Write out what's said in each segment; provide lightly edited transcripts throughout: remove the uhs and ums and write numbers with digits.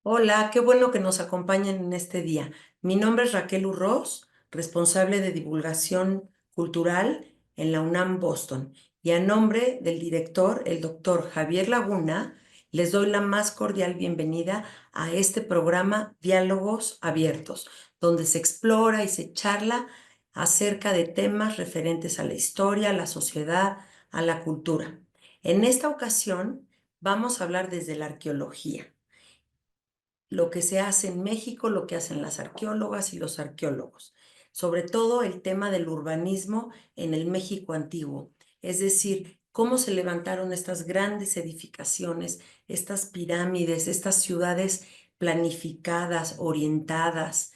Hola, qué bueno que nos acompañen en este día. Mi nombre es Raquel Urroz, responsable de divulgación cultural en la UNAM Boston. Y a nombre del director, el doctor Javier Laguna, les doy la más cordial bienvenida a este programa Diálogos Abiertos, donde se explora y se charla acerca de temas referentes a la historia, a la sociedad, a la cultura. En esta ocasión vamos a hablar desde la arqueología, lo que se hace en México, lo que hacen las arqueólogas y los arqueólogos, sobre todo el tema del urbanismo en el México antiguo, es decir, cómo se levantaron estas grandes edificaciones, estas pirámides, estas ciudades planificadas, orientadas,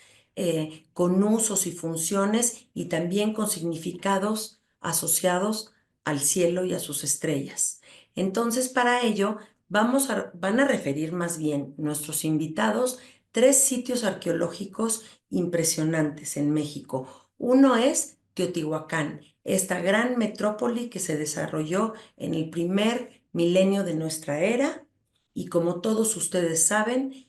con usos y funciones y también con significados asociados al cielo y a sus estrellas. Entonces, para ello, van a referir más bien nuestros invitados tres sitios arqueológicos impresionantes en México. Uno es Teotihuacán, esta gran metrópoli que se desarrolló en el primer milenio de nuestra era y, como todos ustedes saben,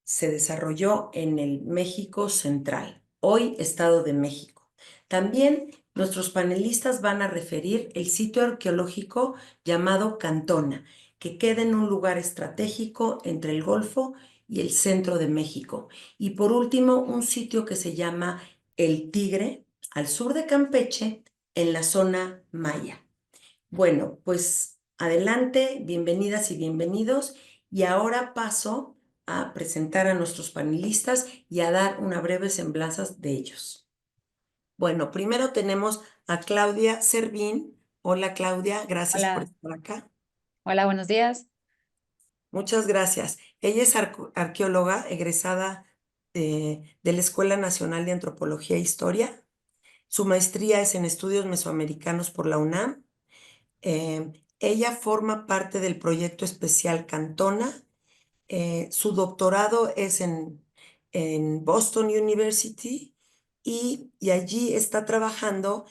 se desarrolló en el México central, hoy Estado de México. También nuestros panelistas van a referir el sitio arqueológico llamado Cantona, que queda en un lugar estratégico entre el Golfo y el centro de México. Y por último, un sitio que se llama El Tigre, al sur de Campeche, en la zona Maya. Bueno, pues adelante, bienvenidas y bienvenidos. Y ahora paso a presentar a nuestros panelistas y a dar una breve semblanza de ellos. Bueno, primero tenemos a Claudia Servín. Hola Claudia, gracias por Hola, estar acá. hola, buenos días. Muchas gracias. Ella es arqueóloga egresada de la Escuela Nacional de Antropología e Historia. Su maestría es en estudios mesoamericanos por la UNAM. Ella forma parte del proyecto especial Cantona. Su doctorado es en Boston University y allí está trabajando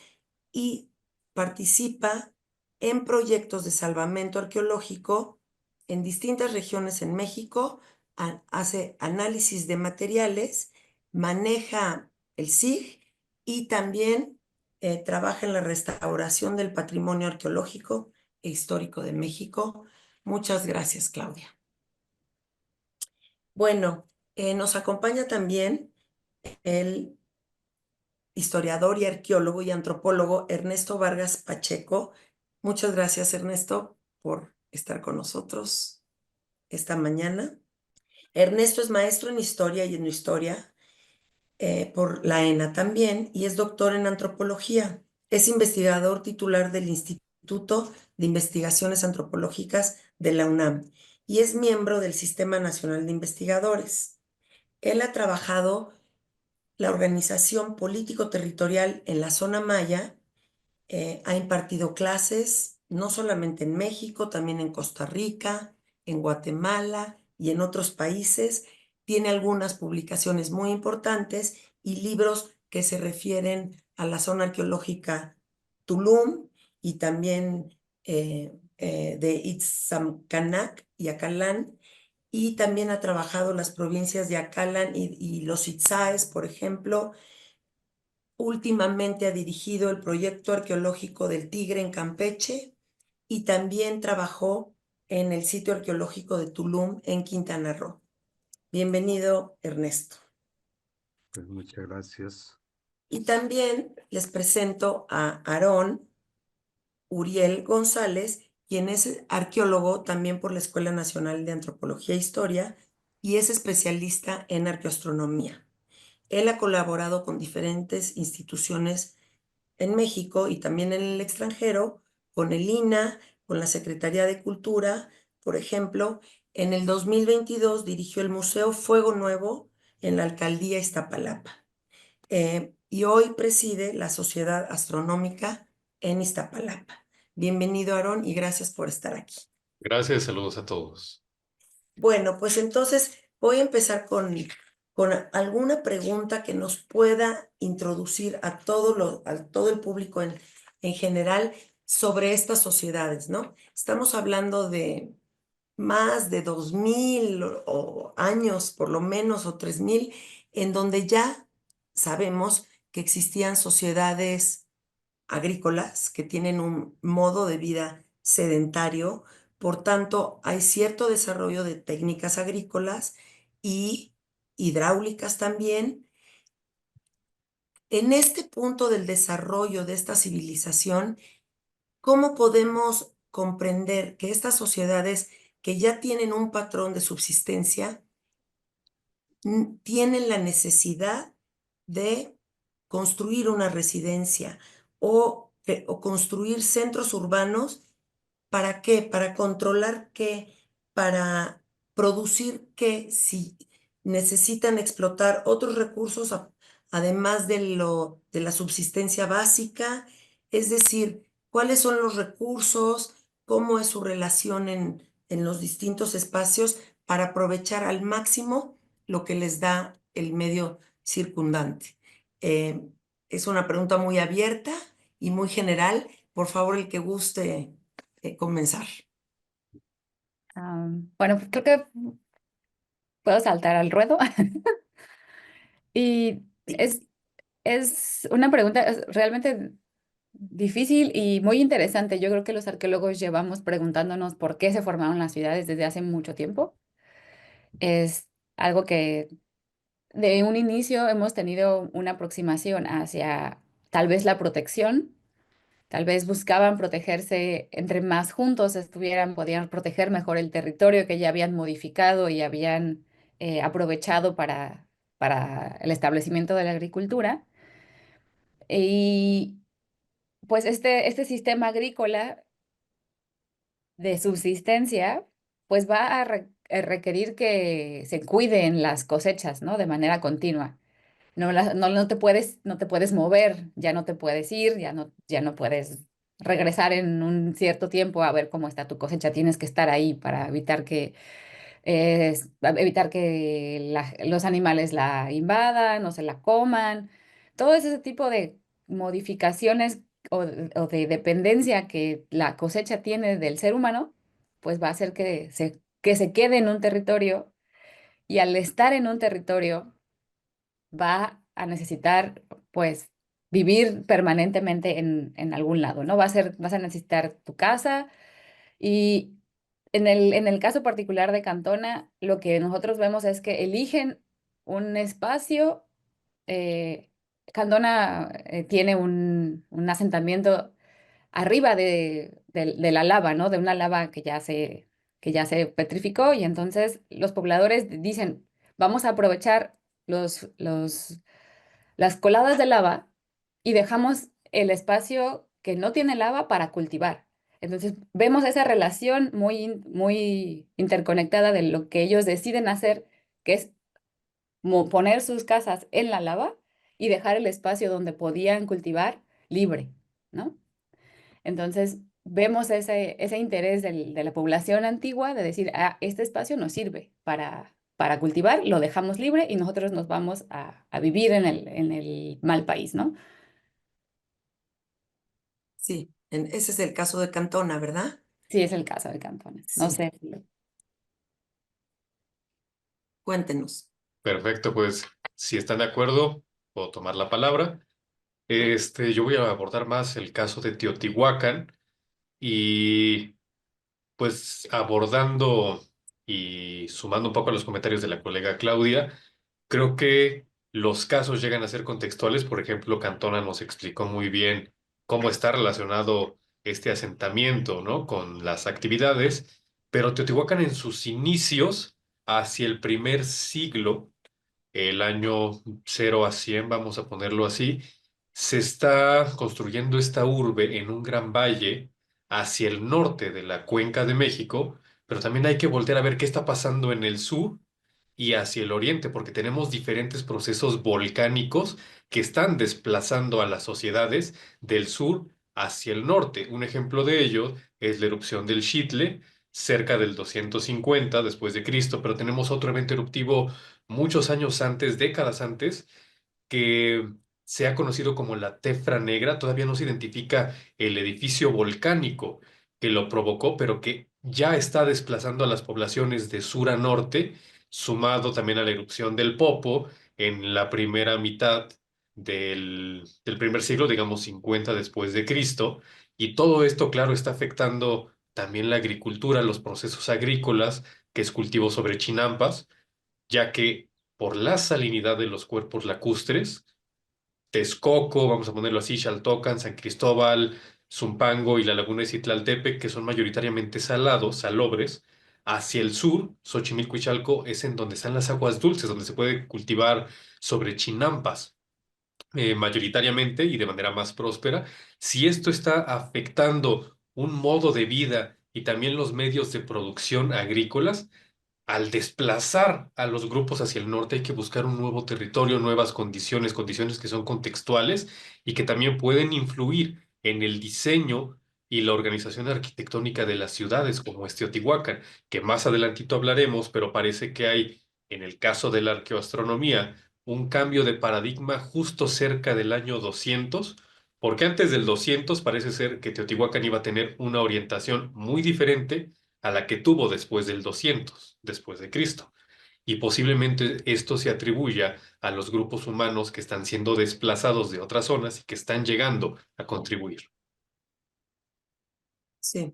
y participa en proyectos de salvamento arqueológico en distintas regiones en México, hace análisis de materiales, maneja el SIG y también trabaja en la restauración del patrimonio arqueológico e histórico de México. Muchas gracias, Claudia. Bueno, nos acompaña también el historiador y arqueólogo y antropólogo Ernesto Vargas Pacheco. Muchas gracias, Ernesto, por estar con nosotros esta mañana. Ernesto es maestro en historia y en historia por la ENA también y es doctor en antropología. Es investigador titular del Instituto de Investigaciones Antropológicas de la UNAM y es miembro del Sistema Nacional de Investigadores. Él ha trabajado la organización político-territorial en la zona maya, ha impartido clases no solamente en México, también en Costa Rica, en Guatemala y en otros países. Tiene algunas publicaciones muy importantes y libros que se refieren a la zona arqueológica Tulum y también de Itzamcanac y Acalán, y también ha trabajado las provincias de Acalan y los Itzáes, por ejemplo. Últimamente ha dirigido el proyecto arqueológico del Tigre en Campeche y también trabajó en el sitio arqueológico de Tulum en Quintana Roo. Bienvenido, Ernesto. Pues muchas gracias. Y también les presento a Aarón Uriel González, quien es arqueólogo también por la Escuela Nacional de Antropología e Historia y es especialista en arqueoastronomía. Él ha colaborado con diferentes instituciones en México y también en el extranjero, con el INAH, con la Secretaría de Cultura. Por ejemplo, en el 2022 dirigió el Museo Fuego Nuevo en la Alcaldía Iztapalapa. Y hoy preside la Sociedad Astronómica en Iztapalapa. Bienvenido, Aarón, y gracias por estar aquí. Gracias, saludos a todos. Bueno, pues entonces voy a empezar con alguna pregunta que nos pueda introducir a todo el público en general sobre estas sociedades, ¿no? Estamos hablando más de 2000 o años, por lo menos, o 3000, en donde ya sabemos que existían sociedades agrícolas que tienen un modo de vida sedentario. Por tanto, hay cierto desarrollo de técnicas agrícolas y hidráulicas también. En este punto del desarrollo de esta civilización, ¿cómo podemos comprender que estas sociedades que ya tienen un patrón de subsistencia tienen la necesidad de construir una residencia o construir centros urbanos? ¿Para qué? Para controlar qué, para producir qué, si necesitan explotar otros recursos además de la subsistencia básica, es decir, cuáles son los recursos, cómo es su relación en los distintos espacios para aprovechar al máximo lo que les da el medio circundante. Eh, es una pregunta muy abierta y muy general. Por favor, el que guste comenzar. Bueno, creo que puedo saltar al ruedo. Y Sí. es una pregunta realmente difícil y muy interesante. Yo creo que los arqueólogos llevamos preguntándonos por qué se formaron las ciudades desde hace mucho tiempo. Es algo que de un inicio hemos tenido una aproximación hacia tal vez la protección. Tal vez buscaban protegerse, entre más juntos estuvieran, podían proteger mejor el territorio que ya habían modificado y habían aprovechado para el establecimiento de la agricultura. Y pues este sistema agrícola de subsistencia, pues va a requerir que se cuiden las cosechas, ¿no? De manera continua. No te puedes mover, ya no te puedes ir, ya no puedes regresar en un cierto tiempo a ver cómo está tu cosecha. Tienes que estar ahí para evitar que los animales la invadan o se la coman. Todo ese tipo de modificaciones o de dependencia que la cosecha tiene del ser humano, pues va a hacer que se quede en un territorio, y al estar en un territorio va a necesitar, pues, vivir permanentemente en algún lado, ¿no? Vas a necesitar tu casa. Y en el caso particular de Cantona, lo que nosotros vemos es que eligen un espacio. eh, Cantona tiene un asentamiento arriba de la lava, ¿no? De una lava que ya se petrificó, y entonces los pobladores dicen, vamos a aprovechar los, los, las coladas de lava y dejamos el espacio que no tiene lava para cultivar. Entonces vemos esa relación muy interconectada de lo que ellos deciden hacer, que es poner sus casas en la lava y dejar el espacio donde podían cultivar libre, ¿no? Entonces, vemos ese interés de la población antigua de decir, ah, este espacio nos sirve para cultivar, lo dejamos libre y nosotros nos vamos a vivir en el mal país, ¿no? Sí, ese es el caso de Cantona, ¿verdad? Sí, es el caso de Cantona. No Sí, sé. cuéntenos. Perfecto, pues si están de acuerdo, puedo tomar la palabra. Yo voy a abordar más el caso de Teotihuacán y pues abordando y sumando un poco a los comentarios de la colega Claudia, creo que los casos llegan a ser contextuales. Por ejemplo, Cantona nos explicó muy bien cómo está relacionado este asentamiento, ¿no? Con las actividades, pero Teotihuacán en sus inicios, hacia el primer siglo, el año 0 a 100, vamos a ponerlo así, se está construyendo esta urbe en un gran valle hacia el norte de la cuenca de México, pero también hay que voltear a ver qué está pasando en el sur y hacia el oriente, porque tenemos diferentes procesos volcánicos que están desplazando a las sociedades del sur hacia el norte. Un ejemplo de ello es la erupción del Xitle, cerca del 250 después de Cristo, pero tenemos otro evento eruptivo muchos años antes, décadas antes, que se ha conocido como la Tefra Negra. Todavía no se identifica el edificio volcánico que lo provocó, pero que ya está desplazando a las poblaciones de sur a norte, sumado también a la erupción del Popo en la primera mitad del primer siglo, digamos 50 después de Cristo, y todo esto, claro, está afectando también la agricultura, los procesos agrícolas, que es cultivo sobre chinampas, ya que por la salinidad de los cuerpos lacustres, Texcoco, vamos a ponerlo así, Xaltocan, San Cristóbal, Zumpango y la laguna de Citlaltepec, que son mayoritariamente salados, salobres. Hacia el sur, Xochimilco y Chalco es en donde están las aguas dulces, donde se puede cultivar sobre chinampas, mayoritariamente y de manera más próspera. Si esto está afectando un modo de vida y también los medios de producción agrícolas, al desplazar a los grupos hacia el norte hay que buscar un nuevo territorio, nuevas condiciones, condiciones que son contextuales y que también pueden influir en el diseño y la organización arquitectónica de las ciudades, como es Teotihuacán, que más adelantito hablaremos, pero parece que hay, en el caso de la arqueoastronomía, un cambio de paradigma justo cerca del año 200, porque antes del 200 parece ser que Teotihuacán iba a tener una orientación muy diferente a la que tuvo después del 200, después de Cristo. Y posiblemente esto se atribuya a los grupos humanos que están siendo desplazados de otras zonas y que están llegando a contribuir. Sí.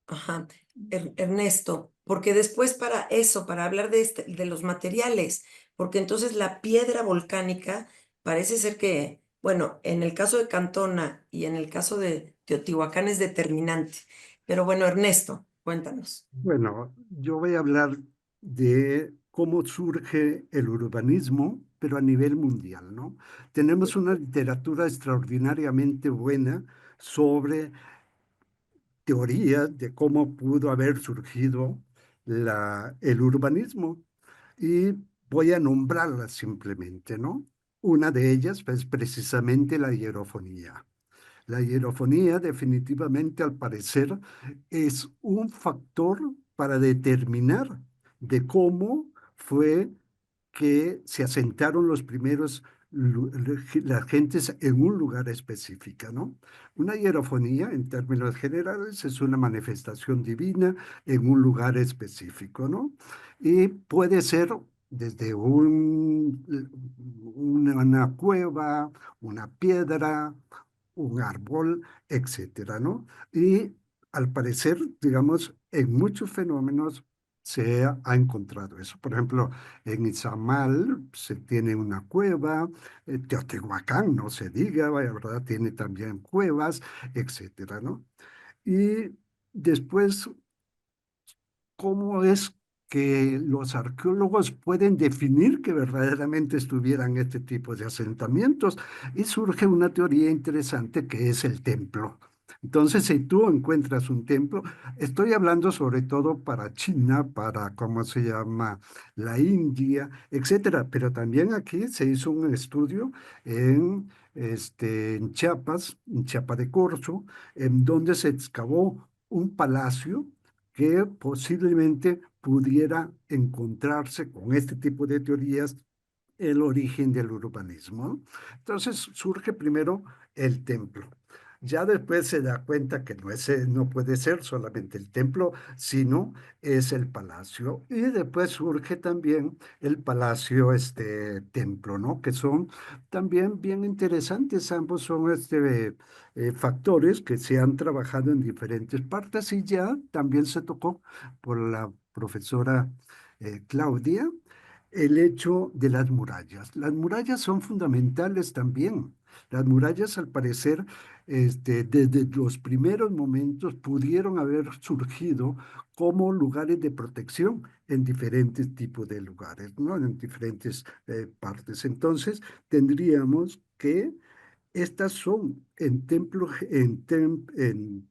Ajá. Ernesto, porque después para eso, para hablar de los materiales, porque entonces la piedra volcánica parece ser que, bueno, en el caso de Cantona y en el caso de Teotihuacán es determinante. Pero bueno, Ernesto, cuéntanos. Bueno, yo voy a hablar de cómo surge el urbanismo, pero a nivel mundial, ¿no? Tenemos una literatura extraordinariamente buena sobre teorías de cómo pudo haber surgido el urbanismo y voy a nombrarlas simplemente, ¿no? Una de ellas es precisamente la hierofonía. La hierofonía definitivamente, al parecer, es un factor para determinar de cómo fue que se asentaron los primeros, las gentes en un lugar específico, ¿no? Una hierofonía, en términos generales, es una manifestación divina en un lugar específico, ¿no? Y puede ser desde una cueva, una piedra, un árbol, etcétera, ¿no? Y al parecer, digamos, en muchos fenómenos se ha encontrado eso. Por ejemplo, en Izamal se tiene una cueva, Teotihuacán, no se diga, ¿verdad? Tiene también cuevas, etcétera, ¿no? Y después, ¿cómo es que los arqueólogos pueden definir que verdaderamente estuvieran este tipo de asentamientos? Y surge una teoría interesante que es el templo. Entonces, si tú encuentras un templo, estoy hablando sobre todo para China, para, ¿cómo se llama?, la India, etcétera, pero también aquí se hizo un estudio en Chiapas, en Chiapa de Corzo, en donde se excavó un palacio que posiblemente pudiera encontrarse con este tipo de teorías el origen del urbanismo. Entonces surge primero el templo. Ya después se da cuenta que no puede ser solamente el templo, sino es el palacio. Y después surge también el palacio, templo, ¿no? Que son también bien interesantes. Ambos son factores que se han trabajado en diferentes partes y ya también se tocó por la profesora Claudia el hecho de las murallas. Las murallas son fundamentales también. Las murallas, al parecer, desde los primeros momentos pudieron haber surgido como lugares de protección en diferentes tipos de lugares, ¿no? En diferentes partes. Entonces, tendríamos que estas son en, templo, en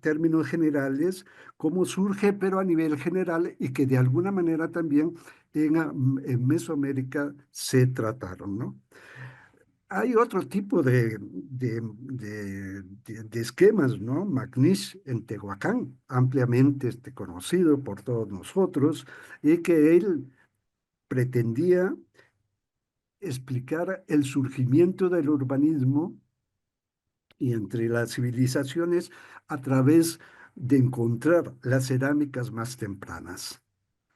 términos generales, cómo surge, pero a nivel general, y que de alguna manera también en Mesoamérica se trataron, ¿no? Hay otro tipo de esquemas, ¿no? Macnish en Tehuacán, ampliamente conocido por todos nosotros, y que él pretendía explicar el surgimiento del urbanismo y entre las civilizaciones a través de encontrar las cerámicas más tempranas.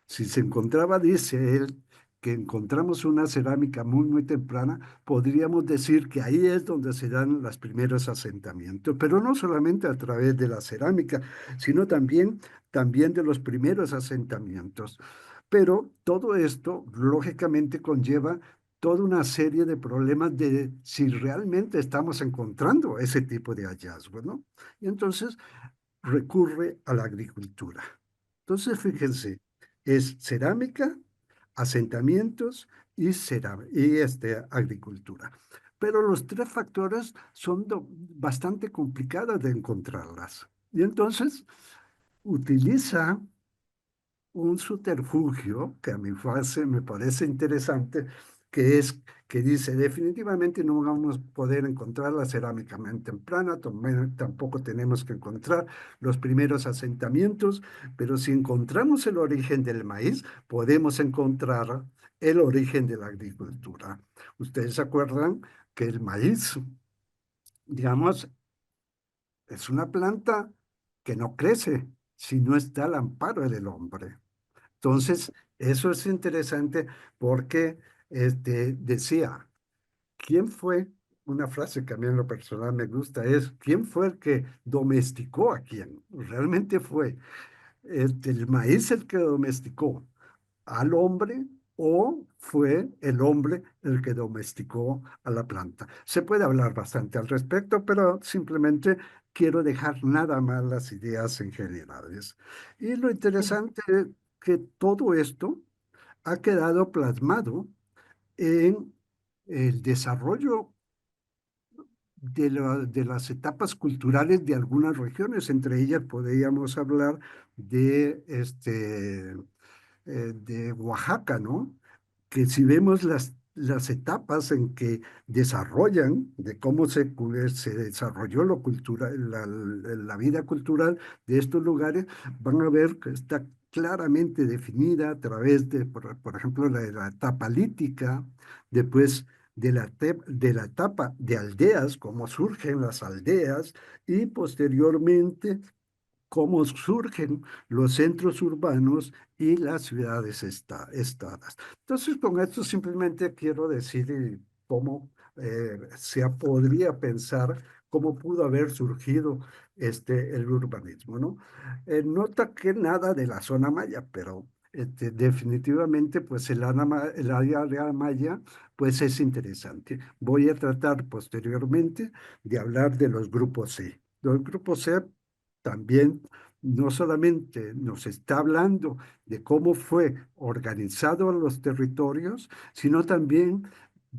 Si se encontraba, dice él, que encontramos una cerámica muy, muy temprana, podríamos decir que ahí es donde se dan los primeros asentamientos, pero no solamente a través de la cerámica, sino también de los primeros asentamientos. Pero todo esto, lógicamente, conlleva toda una serie de problemas de si realmente estamos encontrando ese tipo de hallazgos, ¿no? Y entonces recurre a la agricultura. Entonces, fíjense, es cerámica, asentamientos y agricultura. Pero los tres factores son bastante complicados de encontrarlas. Y entonces utiliza un subterfugio que a mi fase me parece interesante, que es que dice, definitivamente no vamos a poder encontrar la cerámica muy temprana, tampoco tenemos que encontrar los primeros asentamientos, pero si encontramos el origen del maíz, podemos encontrar el origen de la agricultura. Ustedes se acuerdan que el maíz, digamos, es una planta que no crece si no está al amparo del hombre. Entonces, eso es interesante porque decía, ¿quién fue? Una frase que a mí en lo personal me gusta es, ¿quién fue el que domesticó a quién? Realmente fue el maíz el que domesticó al hombre o fue el hombre el que domesticó a la planta. Se puede hablar bastante al respecto, pero simplemente quiero dejar nada más las ideas en generales. Y lo Sí. interesante es que todo esto ha quedado plasmado en el desarrollo de las etapas culturales de algunas regiones. Entre ellas podríamos hablar de Oaxaca, ¿no? Que si vemos las etapas en que desarrollan, de cómo se desarrolló la vida cultural de estos lugares, van a ver que está claramente definida a través de, por ejemplo, la etapa lítica, después de la etapa de aldeas, cómo surgen las aldeas, y posteriormente cómo surgen los centros urbanos y las ciudades estadas. Entonces, con esto simplemente quiero decir cómo se podría pensar cómo pudo haber surgido el urbanismo, ¿no? Nota que nada de la zona maya, pero definitivamente, pues el área maya, pues es interesante. Voy a tratar posteriormente de hablar de los grupos C. Los grupos C también no solamente nos está hablando de cómo fue organizado los territorios, sino también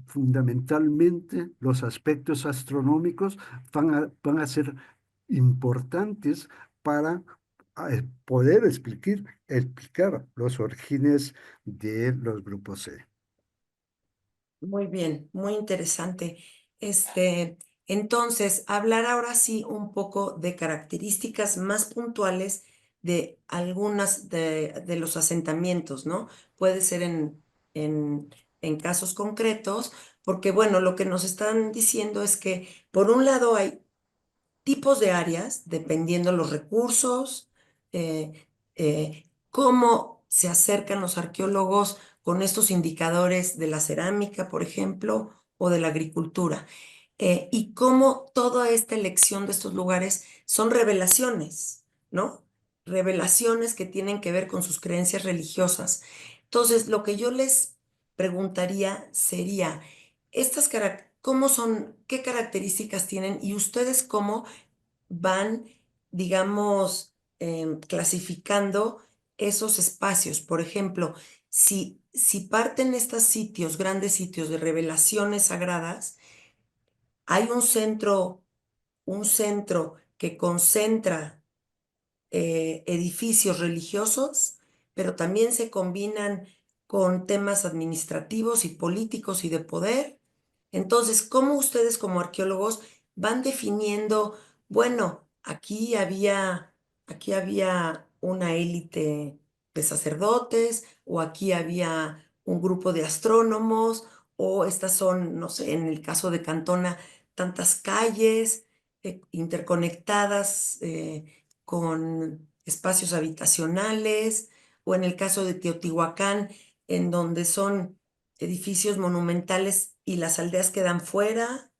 fundamentalmente los aspectos astronómicos van a ser importantes para poder explicar los orígenes de los grupos C. Muy bien, muy interesante. Entonces, hablar ahora sí un poco de características más puntuales de algunas de los asentamientos, ¿no? Puede ser en, en casos concretos, porque bueno, lo que nos están diciendo es que por un lado hay tipos de áreas, dependiendo los recursos, cómo se acercan los arqueólogos con estos indicadores de la cerámica, por ejemplo, o de la agricultura, y cómo toda esta elección de estos lugares son revelaciones, ¿no? Revelaciones que tienen que ver con sus creencias religiosas. Entonces, lo que yo les preguntaría sería, ¿cómo son, qué características tienen y ustedes cómo van, digamos, clasificando esos espacios? Por ejemplo, si parten estos sitios, grandes sitios de revelaciones sagradas, hay un centro que concentra edificios religiosos, pero también se combinan con temas administrativos y políticos y de poder. Entonces, ¿cómo ustedes como arqueólogos van definiendo, bueno, aquí había una élite de sacerdotes, o aquí había un grupo de astrónomos, o estas son, no sé, en el caso de Cantona, tantas calles interconectadas, con espacios habitacionales, o en el caso de Teotihuacán, en donde son edificios monumentales y las aldeas quedan fuera,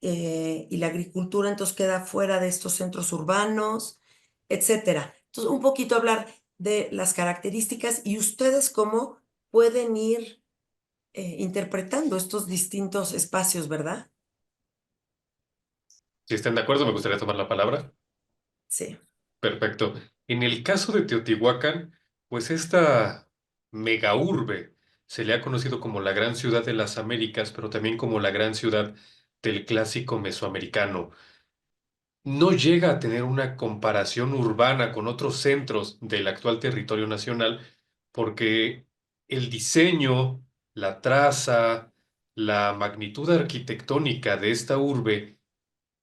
y la agricultura entonces queda fuera de estos centros urbanos, etcétera. Entonces, un poquito hablar de las características y ustedes cómo pueden ir interpretando estos distintos espacios, ¿verdad? Si están de acuerdo, me gustaría tomar la palabra. Sí. Perfecto. En el caso de Teotihuacán, pues esta mega urbe se le ha conocido como la gran ciudad de las Américas, pero también como la gran ciudad del clásico mesoamericano. No llega a tener una comparación urbana con otros centros del actual territorio nacional porque el diseño, la traza, la magnitud arquitectónica de esta urbe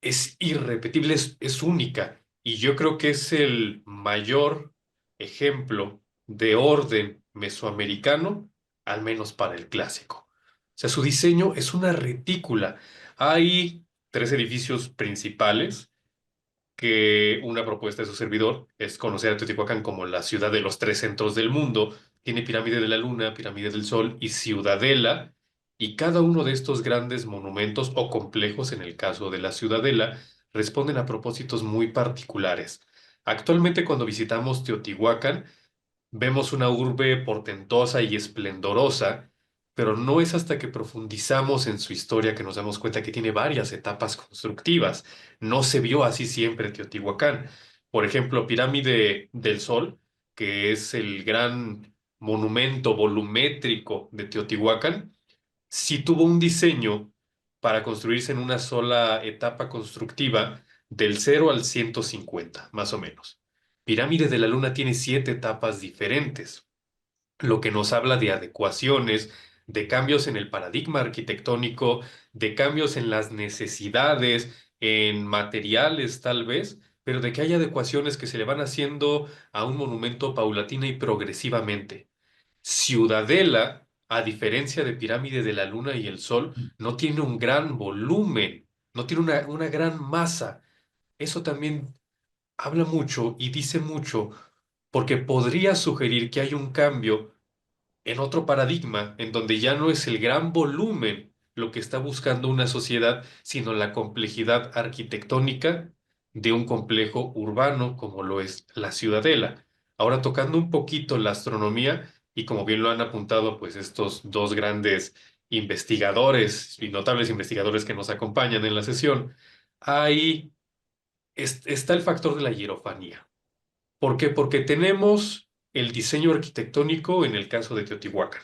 es irrepetible, es única. Y yo creo que es el mayor ejemplo de orden mesoamericano, al menos para el clásico. O sea, su diseño es una retícula. Hay tres edificios principales que una propuesta de su servidor es conocer a Teotihuacán como la ciudad de los tres centros del mundo. Tiene Pirámide de la Luna, Pirámide del Sol y Ciudadela, y cada uno de estos grandes monumentos o complejos, en el caso de la Ciudadela, responden a propósitos muy particulares. Actualmente, cuando visitamos Teotihuacán, vemos una urbe portentosa y esplendorosa, pero no es hasta que profundizamos en su historia que nos damos cuenta que tiene varias etapas constructivas. No se vio así siempre Teotihuacán. Por ejemplo, Pirámide del Sol, que es el gran monumento volumétrico de Teotihuacán, sí tuvo un diseño para construirse en una sola etapa constructiva del 0 al 150, más o menos. Pirámide de la Luna tiene 7 etapas diferentes, lo que nos habla de adecuaciones, de cambios en el paradigma arquitectónico, de cambios en las necesidades, en materiales tal vez, pero de que hay adecuaciones que se le van haciendo a un monumento paulatina y progresivamente. Ciudadela, a diferencia de Pirámide de la Luna y el Sol, no tiene un gran volumen, no tiene una gran masa. Eso también habla mucho y dice mucho porque podría sugerir que hay un cambio en otro paradigma, en donde ya no es el gran volumen lo que está buscando una sociedad, sino la complejidad arquitectónica de un complejo urbano como lo es la Ciudadela. Ahora tocando un poquito la astronomía, y como bien lo han apuntado pues estos dos grandes investigadores y notables investigadores que nos acompañan en la sesión, ahí está el factor de la hierofanía. ¿Por qué? Porque tenemos el diseño arquitectónico en el caso de Teotihuacán.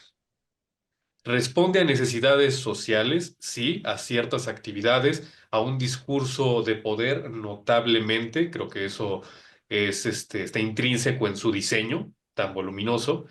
Responde a necesidades sociales, sí, a ciertas actividades, a un discurso de poder notablemente, creo que eso está intrínseco en su diseño tan voluminoso,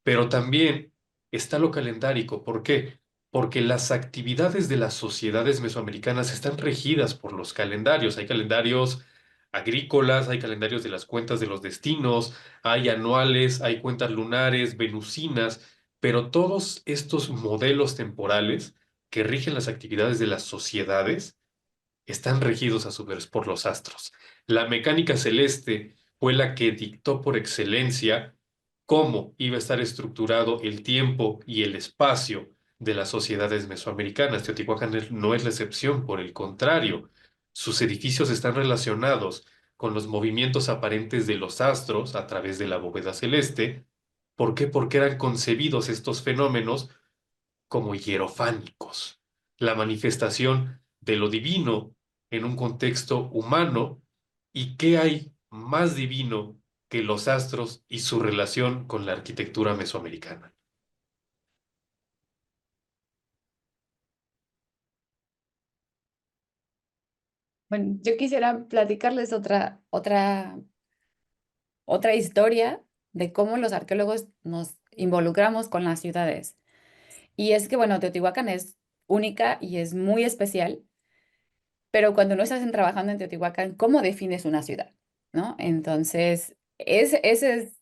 pero también está lo calendárico. ¿Por qué? Porque las actividades de las sociedades mesoamericanas están regidas por los calendarios. Hay calendarios agrícolas, hay calendarios de las cuentas de los destinos, hay anuales, hay cuentas lunares, venusinas, pero todos estos modelos temporales que rigen las actividades de las sociedades están regidos a su vez por los astros. La mecánica celeste fue la que dictó por excelencia cómo iba a estar estructurado el tiempo y el espacio de las sociedades mesoamericanas. Teotihuacán no es la excepción, por el contrario, sus edificios están relacionados con los movimientos aparentes de los astros a través de la bóveda celeste. ¿Por qué? Porque eran concebidos estos fenómenos como hierofánicos, la manifestación de lo divino en un contexto humano. ¿Y qué hay más divino que los astros y su relación con la arquitectura mesoamericana? Bueno, yo quisiera platicarles otra historia de cómo los arqueólogos nos involucramos con las ciudades. Y es que, bueno, Teotihuacán es única y es muy especial, pero cuando no estás trabajando en Teotihuacán, ¿cómo defines una ciudad? ¿No? Entonces, ese es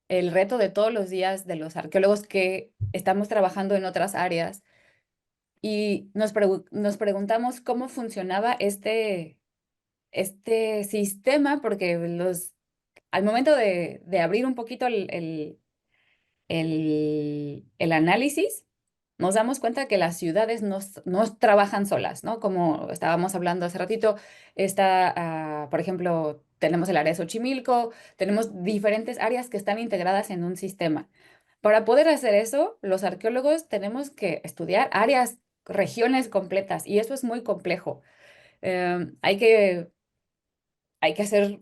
el reto de todos los días de los arqueólogos que estamos trabajando en otras áreas y nos preguntamos cómo funcionaba este sistema, porque al momento de abrir un poquito el análisis, nos damos cuenta que las ciudades no trabajan solas, ¿no? Como estábamos hablando hace ratito, por ejemplo, tenemos el área de Xochimilco, tenemos diferentes áreas que están integradas en un sistema. Para poder hacer eso, los arqueólogos tenemos que estudiar áreas, regiones completas, y eso es muy complejo. Hay que hacer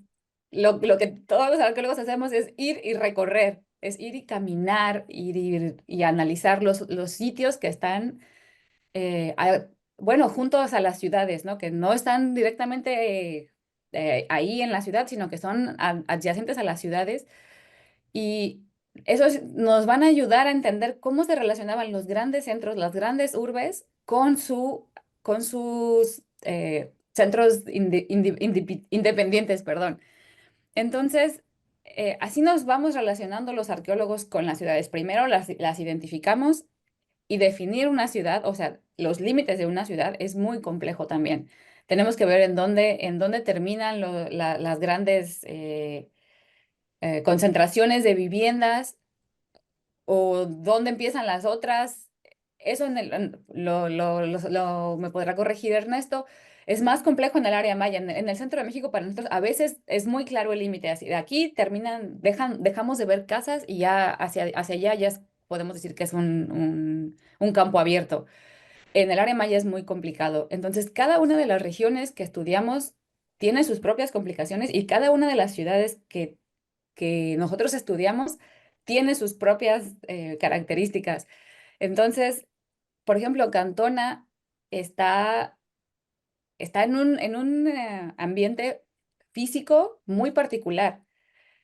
lo que todos los arqueólogos hacemos, es ir y recorrer, es ir y caminar, ir y analizar los sitios que están, bueno, juntos a las ciudades, ¿no? Que no están directamente ahí en la ciudad, sino que son adyacentes a las ciudades. Y nos van a ayudar a entender cómo se relacionaban los grandes centros, las grandes urbes, con sus centros independientes, perdón. Entonces, así nos vamos relacionando los arqueólogos con las ciudades. Primero las identificamos, y definir una ciudad, o sea, los límites de una ciudad es muy complejo también. Tenemos que ver en dónde terminan las grandes concentraciones de viviendas, o dónde empiezan las otras. Eso me podrá corregir Ernesto. Es más complejo en el área maya. En el centro de México, para nosotros, a veces es muy claro el límite. Así, de aquí dejamos de ver casas, y ya hacia allá podemos decir que es un campo abierto. En el área maya es muy complicado. Entonces, cada una de las regiones que estudiamos tiene sus propias complicaciones, y cada una de las ciudades que nosotros estudiamos tiene sus propias características. Entonces, por ejemplo, Cantona está en un ambiente físico muy particular.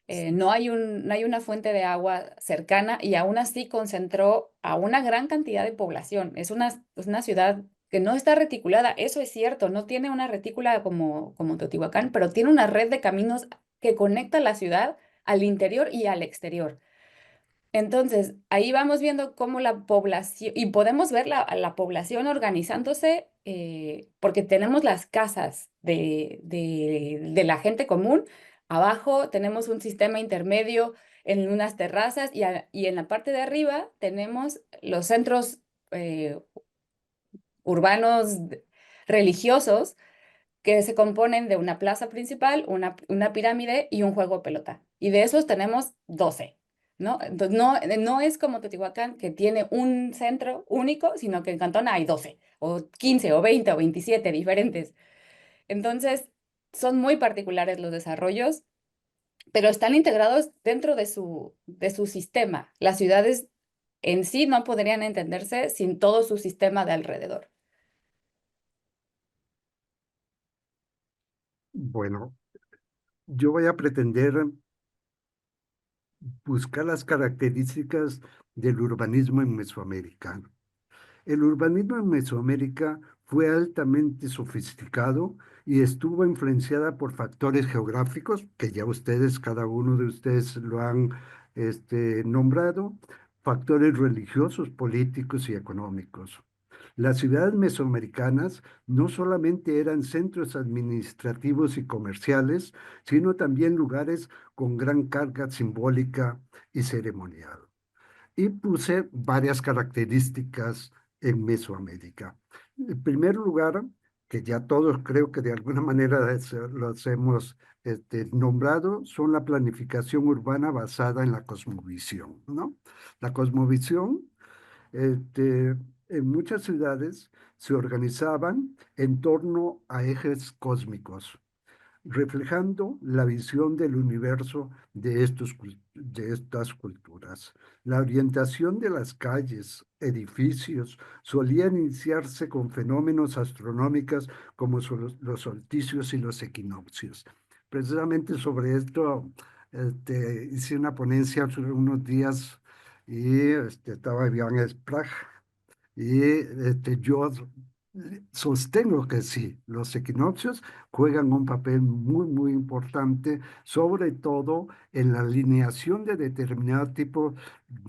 No hay una fuente de agua cercana, y aún así concentró a una gran cantidad de población. Es una ciudad que no está reticulada, eso es cierto, no tiene una retícula como Teotihuacán, pero tiene una red de caminos que conecta la ciudad al interior y al exterior. Entonces, ahí vamos viendo cómo la población, y podemos ver a la población organizándose, porque tenemos las casas de la gente común. Abajo tenemos un sistema intermedio en unas terrazas, y en la parte de arriba tenemos los centros eh, urbanos religiosos, que se componen de una plaza principal, una pirámide y un juego de pelota. Y de esos tenemos 12, ¿no? Entonces, no es como Teotihuacán, que tiene un centro único, sino que en Cantón hay 12, o 15, o 20, o 27 diferentes. Entonces, son muy particulares los desarrollos, pero están integrados dentro de su sistema. Las ciudades en sí no podrían entenderse sin todo su sistema de alrededor. Bueno, yo voy a pretender buscar las características del urbanismo en Mesoamérica. El urbanismo en Mesoamérica fue altamente sofisticado y estuvo influenciada por factores geográficos, que ya ustedes, cada uno de ustedes lo han nombrado, factores religiosos, políticos y económicos. Las ciudades mesoamericanas no solamente eran centros administrativos y comerciales, sino también lugares con gran carga simbólica y ceremonial. Y puse varias características en Mesoamérica. En primer lugar, que ya todos creo que de alguna manera los hemos nombrado, son la planificación urbana basada en la cosmovisión, ¿no? La cosmovisión, en muchas ciudades se organizaban en torno a ejes cósmicos, reflejando la visión del universo de estas culturas. La orientación de las calles, edificios, solía iniciarse con fenómenos astronómicos como son los solsticios y los equinoccios. Precisamente sobre esto hice una ponencia hace unos días y estaba Iván Sprague y yo sostengo que sí, los equinoccios juegan un papel muy, muy importante, sobre todo en la alineación de determinado tipo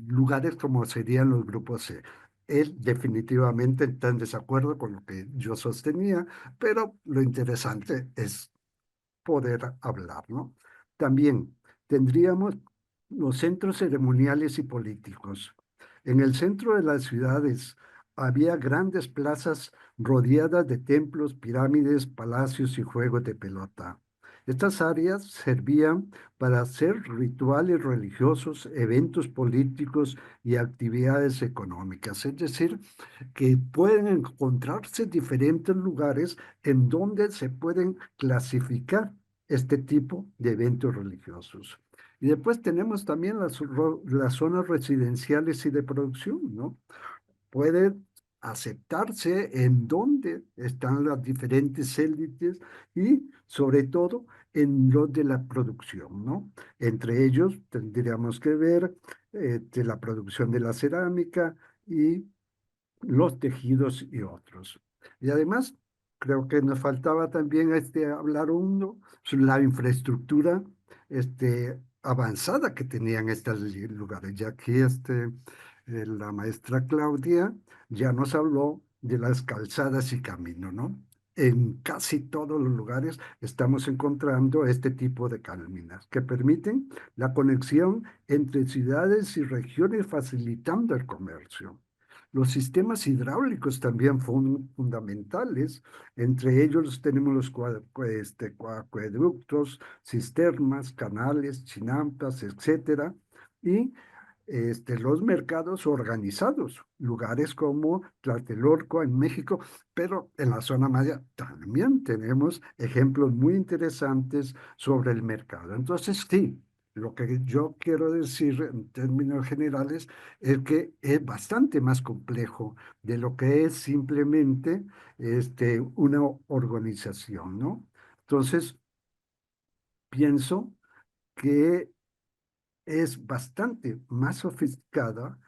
lugares como serían los grupos C. Él definitivamente está en desacuerdo con lo que yo sostenía, pero lo interesante es poder hablar, ¿no? También tendríamos los centros ceremoniales y políticos. En el centro de las ciudades había grandes plazas rodeadas de templos, pirámides, palacios y juegos de pelota. Estas áreas servían para hacer rituales religiosos, eventos políticos y actividades económicas. Es decir, que pueden encontrarse diferentes lugares en donde se pueden clasificar este tipo de eventos religiosos. Y después tenemos también las zonas residenciales y de producción, ¿no? Puede aceptarse en dónde están las diferentes élites y sobre todo en los de la producción, ¿no? Entre ellos tendríamos que ver de la producción de la cerámica y los tejidos y otros. Y además, creo que nos faltaba también hablar uno sobre la infraestructura avanzada que tenían estos lugares, ya que la maestra Claudia ya nos habló de las calzadas y caminos, ¿no? En casi todos los lugares estamos encontrando este tipo de caminos que permiten la conexión entre ciudades y regiones facilitando el comercio. Los sistemas hidráulicos también son fundamentales. Entre ellos tenemos los acueductos, cisternas, canales, chinampas, etcétera. Y los mercados organizados, lugares como Tlatelolco en México, pero en la zona maya también tenemos ejemplos muy interesantes sobre el mercado. Entonces, sí, lo que yo quiero decir en términos generales es que es bastante más complejo de lo que es simplemente una organización, ¿no? Entonces, pienso que es bastante más sofisticada,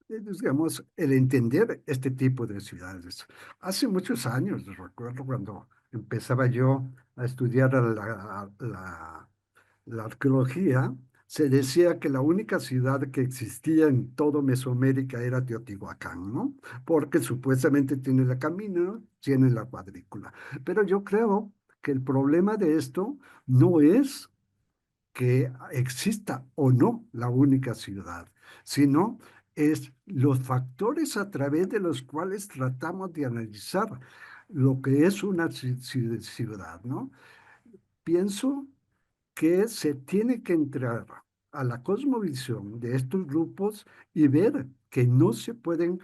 digamos, el entender este tipo de ciudades. Hace muchos años, recuerdo cuando empezaba yo a estudiar la arqueología, se decía que la única ciudad que existía en todo Mesoamérica era Teotihuacán, ¿no? Porque supuestamente tiene el camino, tiene la cuadrícula. Pero yo creo que el problema de esto no es que exista o no la única ciudad, sino es los factores a través de los cuales tratamos de analizar lo que es una ciudad, ¿no? Pienso que se tiene que entrar a la cosmovisión de estos grupos y ver que no se pueden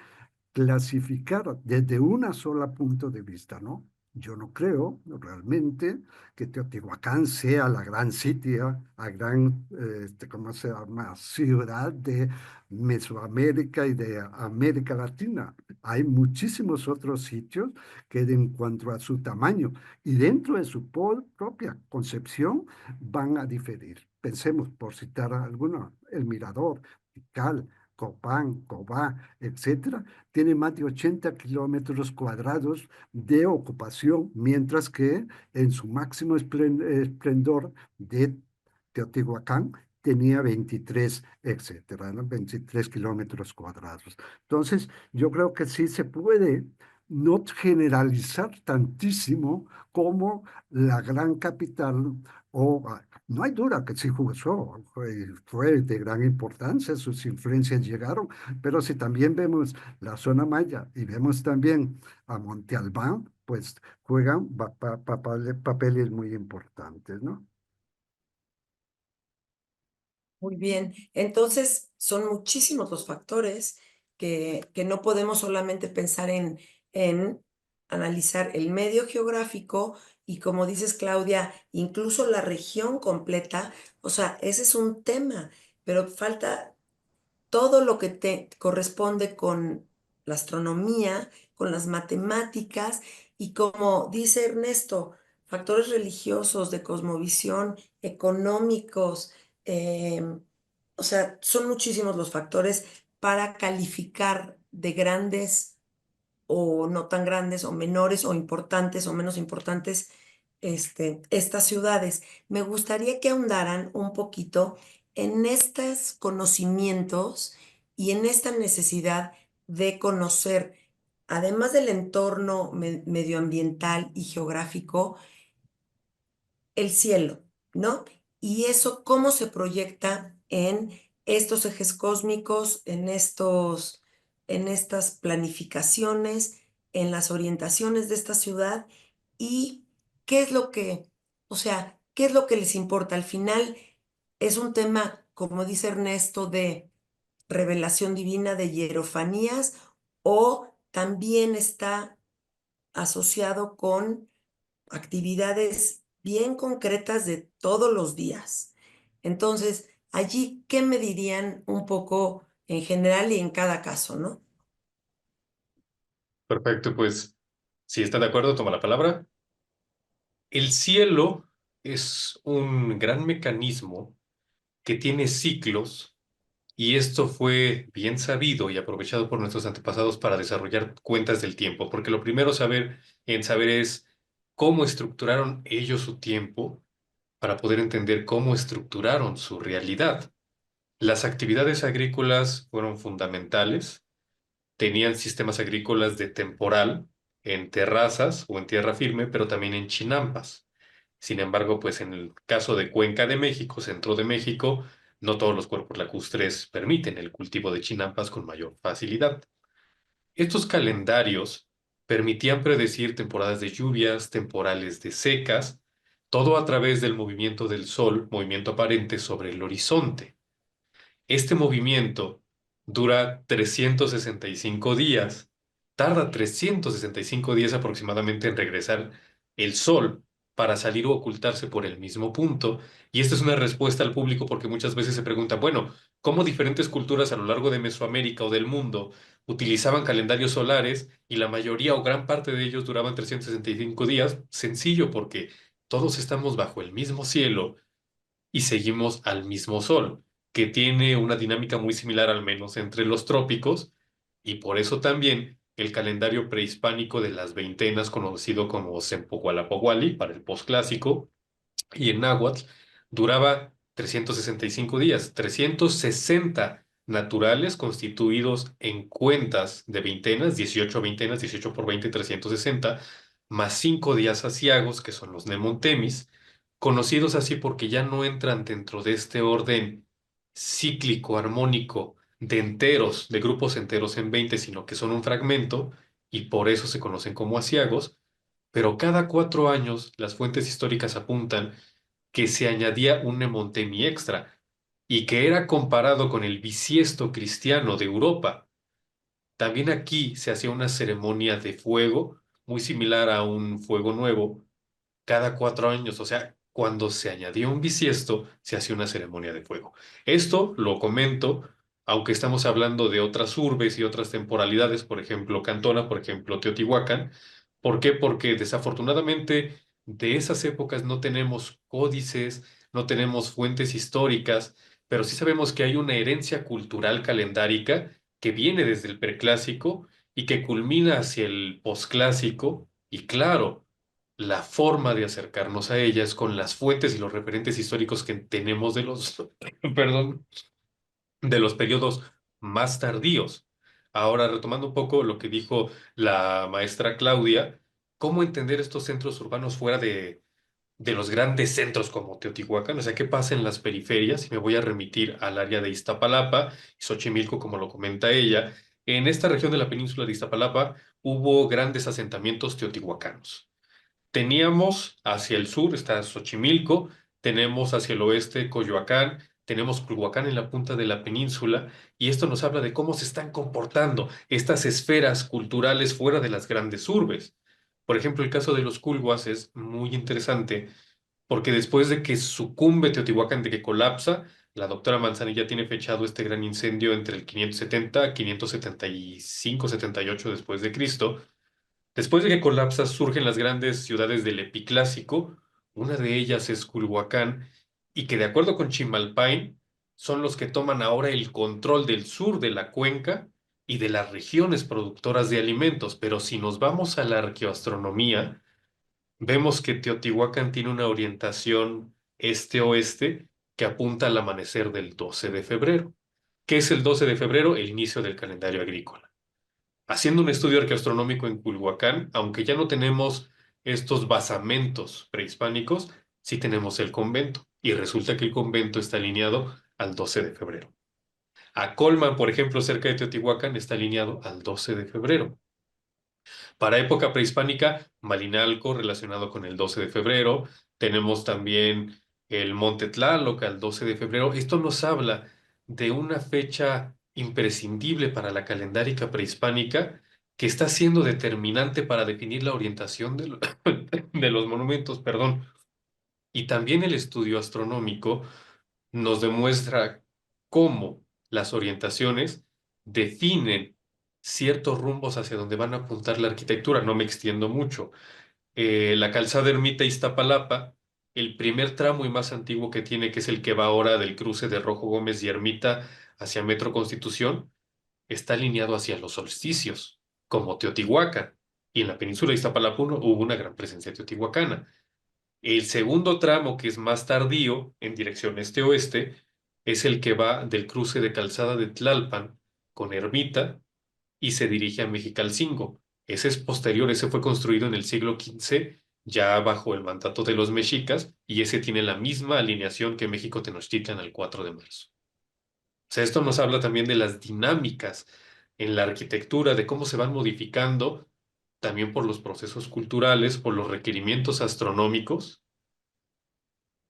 clasificar desde una sola punto de vista, ¿no? Yo no creo realmente que Teotihuacán sea la gran sitio, la gran, ¿cómo se llama?, ciudad de Mesoamérica y de América Latina. Hay muchísimos otros sitios que en cuanto a su tamaño y dentro de su propia concepción van a diferir. Pensemos, por citar alguno, el Mirador, Tikal, Copán, Cobá, etcétera, tiene más de 80 kilómetros cuadrados de ocupación, mientras que en su máximo esplendor de Teotihuacán tenía 23, etcétera, ¿no? 23 kilómetros cuadrados. Entonces, yo creo que sí se puede no generalizar tantísimo como la gran capital o no hay duda que sí fue de gran importancia, sus influencias llegaron, pero si también vemos la zona maya y vemos también a Monte Albán, pues juegan papeles muy importantes, ¿no? Muy bien, entonces son muchísimos los factores que no podemos solamente pensar en analizar el medio geográfico y como dices Claudia, incluso la región completa, o sea, ese es un tema, pero falta todo lo que te corresponde con la astronomía, con las matemáticas y como dice Ernesto, factores religiosos, de cosmovisión, económicos, o sea, son muchísimos los factores para calificar de grandes o no tan grandes o menores o importantes o menos importantes estas ciudades. Me gustaría que ahondaran un poquito en estos conocimientos y en esta necesidad de conocer, además del entorno medioambiental y geográfico, el cielo, ¿no? Y eso cómo se proyecta en estos ejes cósmicos, en estas planificaciones, en las orientaciones de esta ciudad y qué es lo que, o sea, qué es lo que les importa. Al final es un tema, como dice Ernesto, de revelación divina, de hierofanías, o también está asociado con actividades bien concretas de todos los días. Entonces, allí, ¿qué me dirían un poco en general y en cada caso, no? Perfecto, pues si está de acuerdo, toma la palabra. El cielo es un gran mecanismo que tiene ciclos y esto fue bien sabido y aprovechado por nuestros antepasados para desarrollar cuentas del tiempo, porque lo primero en saber es cómo estructuraron ellos su tiempo para poder entender cómo estructuraron su realidad. Las actividades agrícolas fueron fundamentales, tenían sistemas agrícolas de temporal en terrazas o en tierra firme, pero también en chinampas. Sin embargo, pues en el caso de Cuenca de México, centro de México, no todos los cuerpos lacustres permiten el cultivo de chinampas con mayor facilidad. Estos calendarios permitían predecir temporadas de lluvias, temporales de secas, todo a través del movimiento del Sol, movimiento aparente sobre el horizonte. Este movimiento dura 365 días, tarda 365 días aproximadamente en regresar el Sol para salir o ocultarse por el mismo punto. Y esta es una respuesta al público porque muchas veces se pregunta, bueno, ¿cómo diferentes culturas a lo largo de Mesoamérica o del mundo utilizaban calendarios solares y la mayoría o gran parte de ellos duraban 365 días? Sencillo, porque todos estamos bajo el mismo cielo y seguimos al mismo sol, que tiene una dinámica muy similar al menos entre los trópicos, y por eso también el calendario prehispánico de las veintenas, conocido como Sempogualapoguali para el posclásico, y en náhuatl, duraba 365 días, 360 naturales constituidos en cuentas de veintenas, 18 veintenas, 18 por 20, 360, más 5 días aciagos, que son los nemontemis, conocidos así porque ya no entran dentro de este orden cíclico, armónico, de enteros, de grupos enteros en 20, sino que son un fragmento, y por eso se conocen como aciagos, pero cada 4 años las fuentes históricas apuntan que se añadía un Nemontemi extra y que era comparado con el bisiesto cristiano de Europa. También aquí se hacía una ceremonia de fuego, muy similar a un fuego nuevo, cada 4 años. O sea, cuando se añadía un bisiesto, se hacía una ceremonia de fuego. Esto lo comento, aunque estamos hablando de otras urbes y otras temporalidades, por ejemplo, Cantona, por ejemplo, Teotihuacán. ¿Por qué? Porque desafortunadamente de esas épocas no tenemos códices, no tenemos fuentes históricas, pero sí sabemos que hay una herencia cultural calendárica que viene desde el preclásico y que culmina hacia el posclásico. Y claro, la forma de acercarnos a ella es con las fuentes y los referentes históricos que tenemos de los, perdón, de los periodos más tardíos. Ahora, retomando un poco lo que dijo la maestra Claudia, ¿cómo entender estos centros urbanos fuera de los grandes centros como Teotihuacán? O sea, ¿qué pasa en las periferias? Y me voy a remitir al área de Iztapalapa y Xochimilco, como lo comenta ella. En esta región de la península de Iztapalapa hubo grandes asentamientos teotihuacanos. Teníamos hacia el sur, está Xochimilco, tenemos hacia el oeste Coyoacán, tenemos Culhuacán en la punta de la península, y esto nos habla de cómo se están comportando estas esferas culturales fuera de las grandes urbes. Por ejemplo, el caso de los Culhuas es muy interesante porque después de que sucumbe Teotihuacán, de que colapsa, la doctora Manzanilla tiene fechado este gran incendio entre el 570 575, 78 después de Cristo. Después de que colapsa, surgen las grandes ciudades del Epiclásico. Una de ellas es Culhuacán, y que de acuerdo con Chimalpain, son los que toman ahora el control del sur de la cuenca y de las regiones productoras de alimentos. Pero si nos vamos a la arqueoastronomía, vemos que Teotihuacán tiene una orientación este-oeste que apunta al amanecer del 12 de febrero. ¿Qué es el 12 de febrero? El inicio del calendario agrícola. Haciendo un estudio arqueoastronómico en Culhuacán, aunque ya no tenemos estos basamentos prehispánicos, sí tenemos el convento, y resulta que el convento está alineado al 12 de febrero. Acolman, por ejemplo, cerca de Teotihuacán, está alineado al 12 de febrero. Para época prehispánica, Malinalco relacionado con el 12 de febrero. Tenemos también el Monte Tlaloc al 12 de febrero. Esto nos habla de una fecha imprescindible para la calendárica prehispánica que está siendo determinante para definir la orientación de los monumentos, perdón. Y también el estudio astronómico nos demuestra cómo las orientaciones definen ciertos rumbos hacia donde van a apuntar la arquitectura. No me extiendo mucho. La calzada Ermita Iztapalapa, el primer tramo y más antiguo que tiene, que es el que va ahora del cruce de Rojo Gómez y Ermita hacia Metro Constitución, está alineado hacia los solsticios, como Teotihuacán. Y en la península de Iztapalapa hubo una gran presencia teotihuacana. El segundo tramo, que es más tardío, en dirección este-oeste, es el que va del cruce de Calzada de Tlalpan con Ermita y se dirige a Mexicalcingo. Ese es posterior, ese fue construido en el siglo XV, ya bajo el mandato de los mexicas, y ese tiene la misma alineación que México Tenochtitlan el 4 de marzo. O sea, esto nos habla también de las dinámicas en la arquitectura, de cómo se van modificando también por los procesos culturales, por los requerimientos astronómicos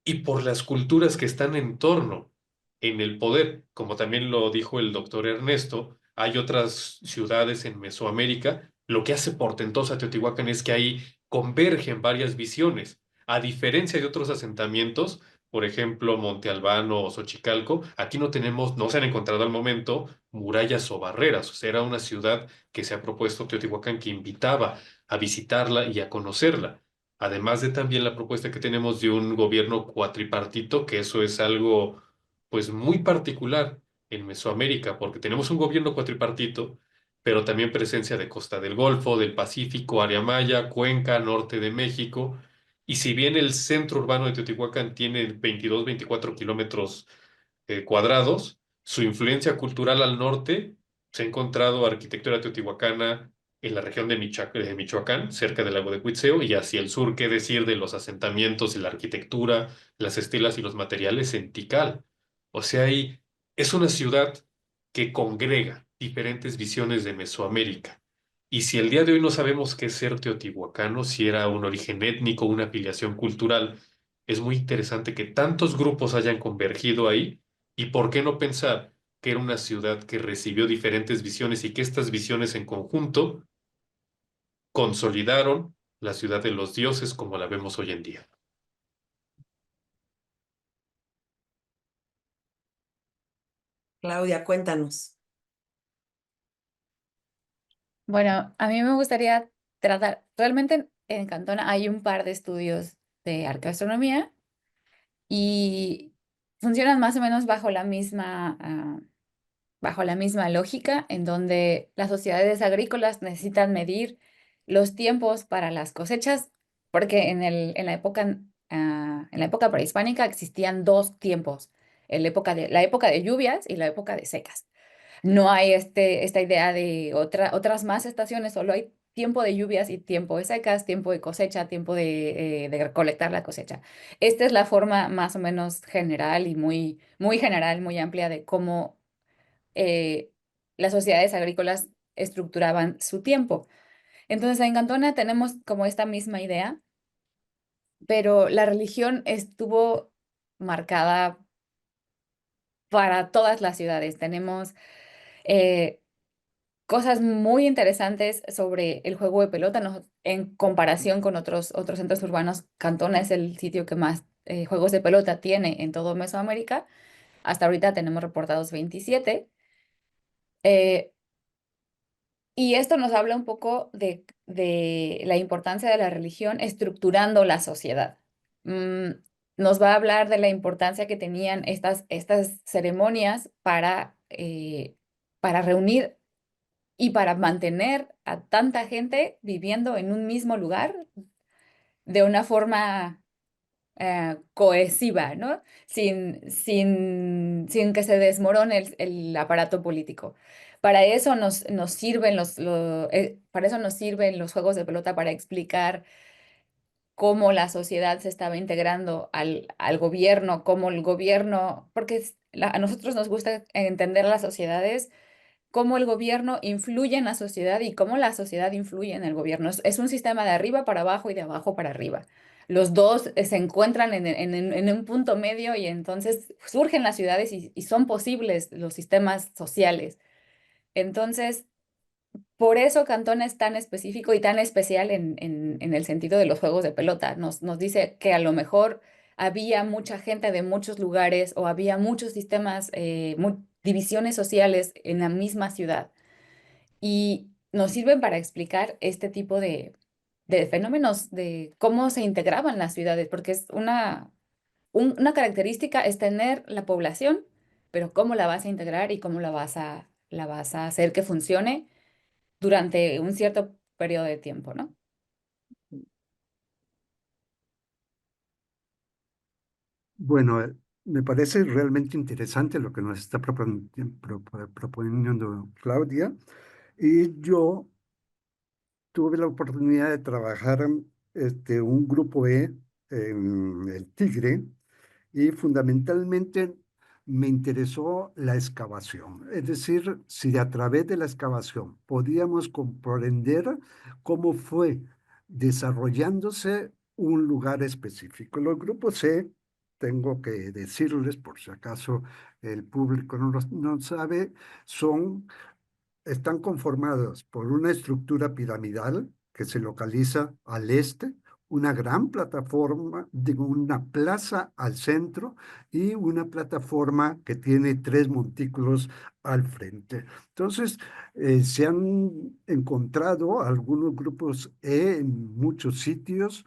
y por las culturas que están en torno en el poder. Como también lo dijo el doctor Ernesto, hay otras ciudades en Mesoamérica. Lo que hace portentosa a Teotihuacán es que ahí convergen varias visiones. A diferencia de otros asentamientos, por ejemplo, Monte Albano o Xochicalco, aquí no tenemos, no se han encontrado al momento murallas o barreras. O sea, era una ciudad que se ha propuesto Teotihuacán que invitaba a visitarla y a conocerla. Además de también la propuesta que tenemos de un gobierno cuatripartito, que eso es algo pues muy particular en Mesoamérica, porque tenemos un gobierno cuatripartito, pero también presencia de Costa del Golfo, del Pacífico, área maya, Cuenca, norte de México. Y si bien el centro urbano de Teotihuacán tiene 22, 24 kilómetros cuadrados, su influencia cultural al norte se ha encontrado arquitectura teotihuacana en la región de Michoacán, cerca del lago de Cuitzeo, y hacia el sur, qué decir de los asentamientos y la arquitectura, las estelas y los materiales en Tikal. O sea, es una ciudad que congrega diferentes visiones de Mesoamérica. Y si el día de hoy no sabemos qué es ser teotihuacano, si era un origen étnico, una afiliación cultural, es muy interesante que tantos grupos hayan convergido ahí. ¿Y por qué no pensar que era una ciudad que recibió diferentes visiones y que estas visiones en conjunto consolidaron la ciudad de los dioses como la vemos hoy en día? Claudia, cuéntanos. Bueno, a mí me gustaría tratar, realmente en Cantona hay un par de estudios de arqueoastronomía y funcionan más o menos bajo la misma lógica, en donde las sociedades agrícolas necesitan medir los tiempos para las cosechas, porque en la época prehispánica existían dos tiempos, la época de lluvias y la época de secas. No hay esta idea de otras más estaciones, solo hay tiempo de lluvias y tiempo de secas, tiempo de cosecha, tiempo de recolectar la cosecha. Esta es la forma más o menos general y muy general, muy amplia de cómo eh, las sociedades agrícolas estructuraban su tiempo. Entonces, en Cantona tenemos como esta misma idea, pero la religión estuvo marcada para todas las ciudades. Tenemos eh, cosas muy interesantes sobre el juego de pelota, en comparación con otros centros urbanos. Cantona es el sitio que más juegos de pelota tiene en todo Mesoamérica. Hasta ahorita tenemos reportados 27. Eh, y esto nos habla un poco de la importancia de la religión estructurando la sociedad. Mm, Nos va a hablar de la importancia que tenían estas ceremonias para reunir y para mantener a tanta gente viviendo en un mismo lugar de una forma cohesiva, ¿no? Sin que se desmorone el aparato político. Para eso nos sirven para eso nos sirven los juegos de pelota para explicar cómo la sociedad se estaba integrando al gobierno, cómo el gobierno, porque a nosotros nos gusta entender las sociedades, cómo el gobierno influye en la sociedad y cómo la sociedad influye en el gobierno. Es un sistema de arriba para abajo y de abajo para arriba. Los dos se encuentran en un punto medio y entonces surgen las ciudades y son posibles los sistemas sociales. Entonces, por eso Cantón es tan específico y tan especial en el sentido de los juegos de pelota. Nos dice que a lo mejor había mucha gente de muchos lugares o había muchos sistemas, divisiones sociales en la misma ciudad. Y nos sirven para explicar este tipo de fenómenos, de cómo se integraban las ciudades, porque es una característica es tener la población, pero cómo la vas a integrar y cómo la vas a hacer que funcione durante un cierto periodo de tiempo, ¿no? Bueno, me parece realmente interesante lo que nos está proponiendo Claudia. Y yo tuve la oportunidad de trabajar en un grupo E en el Tigre y fundamentalmente me interesó la excavación. Es decir, si a través de la excavación podíamos comprender cómo fue desarrollándose un lugar específico. Los grupos C, tengo que decirles, por si acaso el público no sabe, están conformados por una estructura piramidal que se localiza al este, una gran plataforma, digo, una plaza al centro y una plataforma que tiene tres montículos al frente. Entonces, se han encontrado algunos grupos en muchos sitios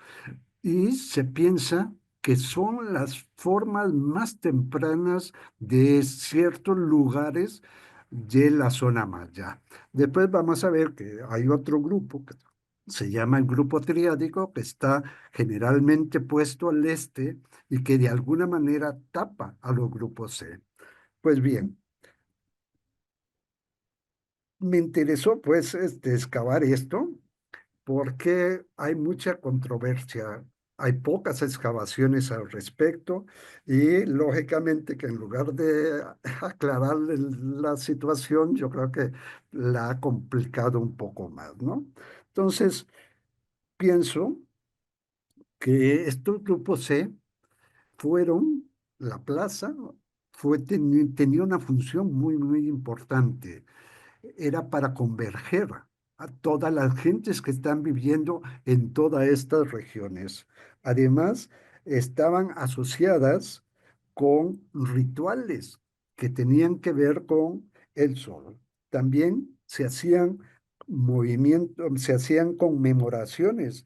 y se piensa que son las formas más tempranas de ciertos lugares de la zona maya. Después vamos a ver que hay otro grupo que se llama el grupo triádico, que está generalmente puesto al este y que de alguna manera tapa a los grupos C. Pues bien, me interesó pues excavar esto porque hay mucha controversia, hay pocas excavaciones al respecto y lógicamente que en lugar de aclarar la situación, yo creo que la ha complicado un poco más, ¿no? Entonces, pienso que estos grupos C fueron, la plaza tenía una función muy, muy importante, era para converger a todas las gentes que están viviendo en todas estas regiones. Además, estaban asociadas con rituales que tenían que ver con el sol. También se hacían movimientos, se hacían conmemoraciones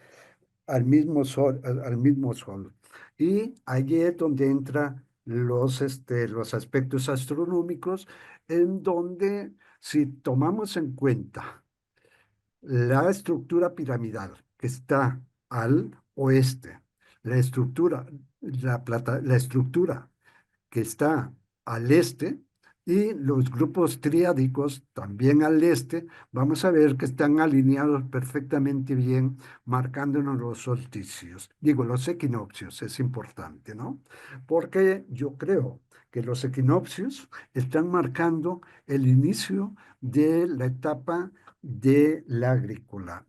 al mismo sol. Y allí es donde entran los aspectos astronómicos, en donde si tomamos en cuenta la estructura piramidal que está al oeste, la estructura que está al este y los grupos triádicos también al este, vamos a ver que están alineados perfectamente bien, marcándonos los solsticios. Digo, los equinoccios, es importante, ¿no? Porque yo creo que los equinoccios están marcando el inicio de la etapa de la agrícola,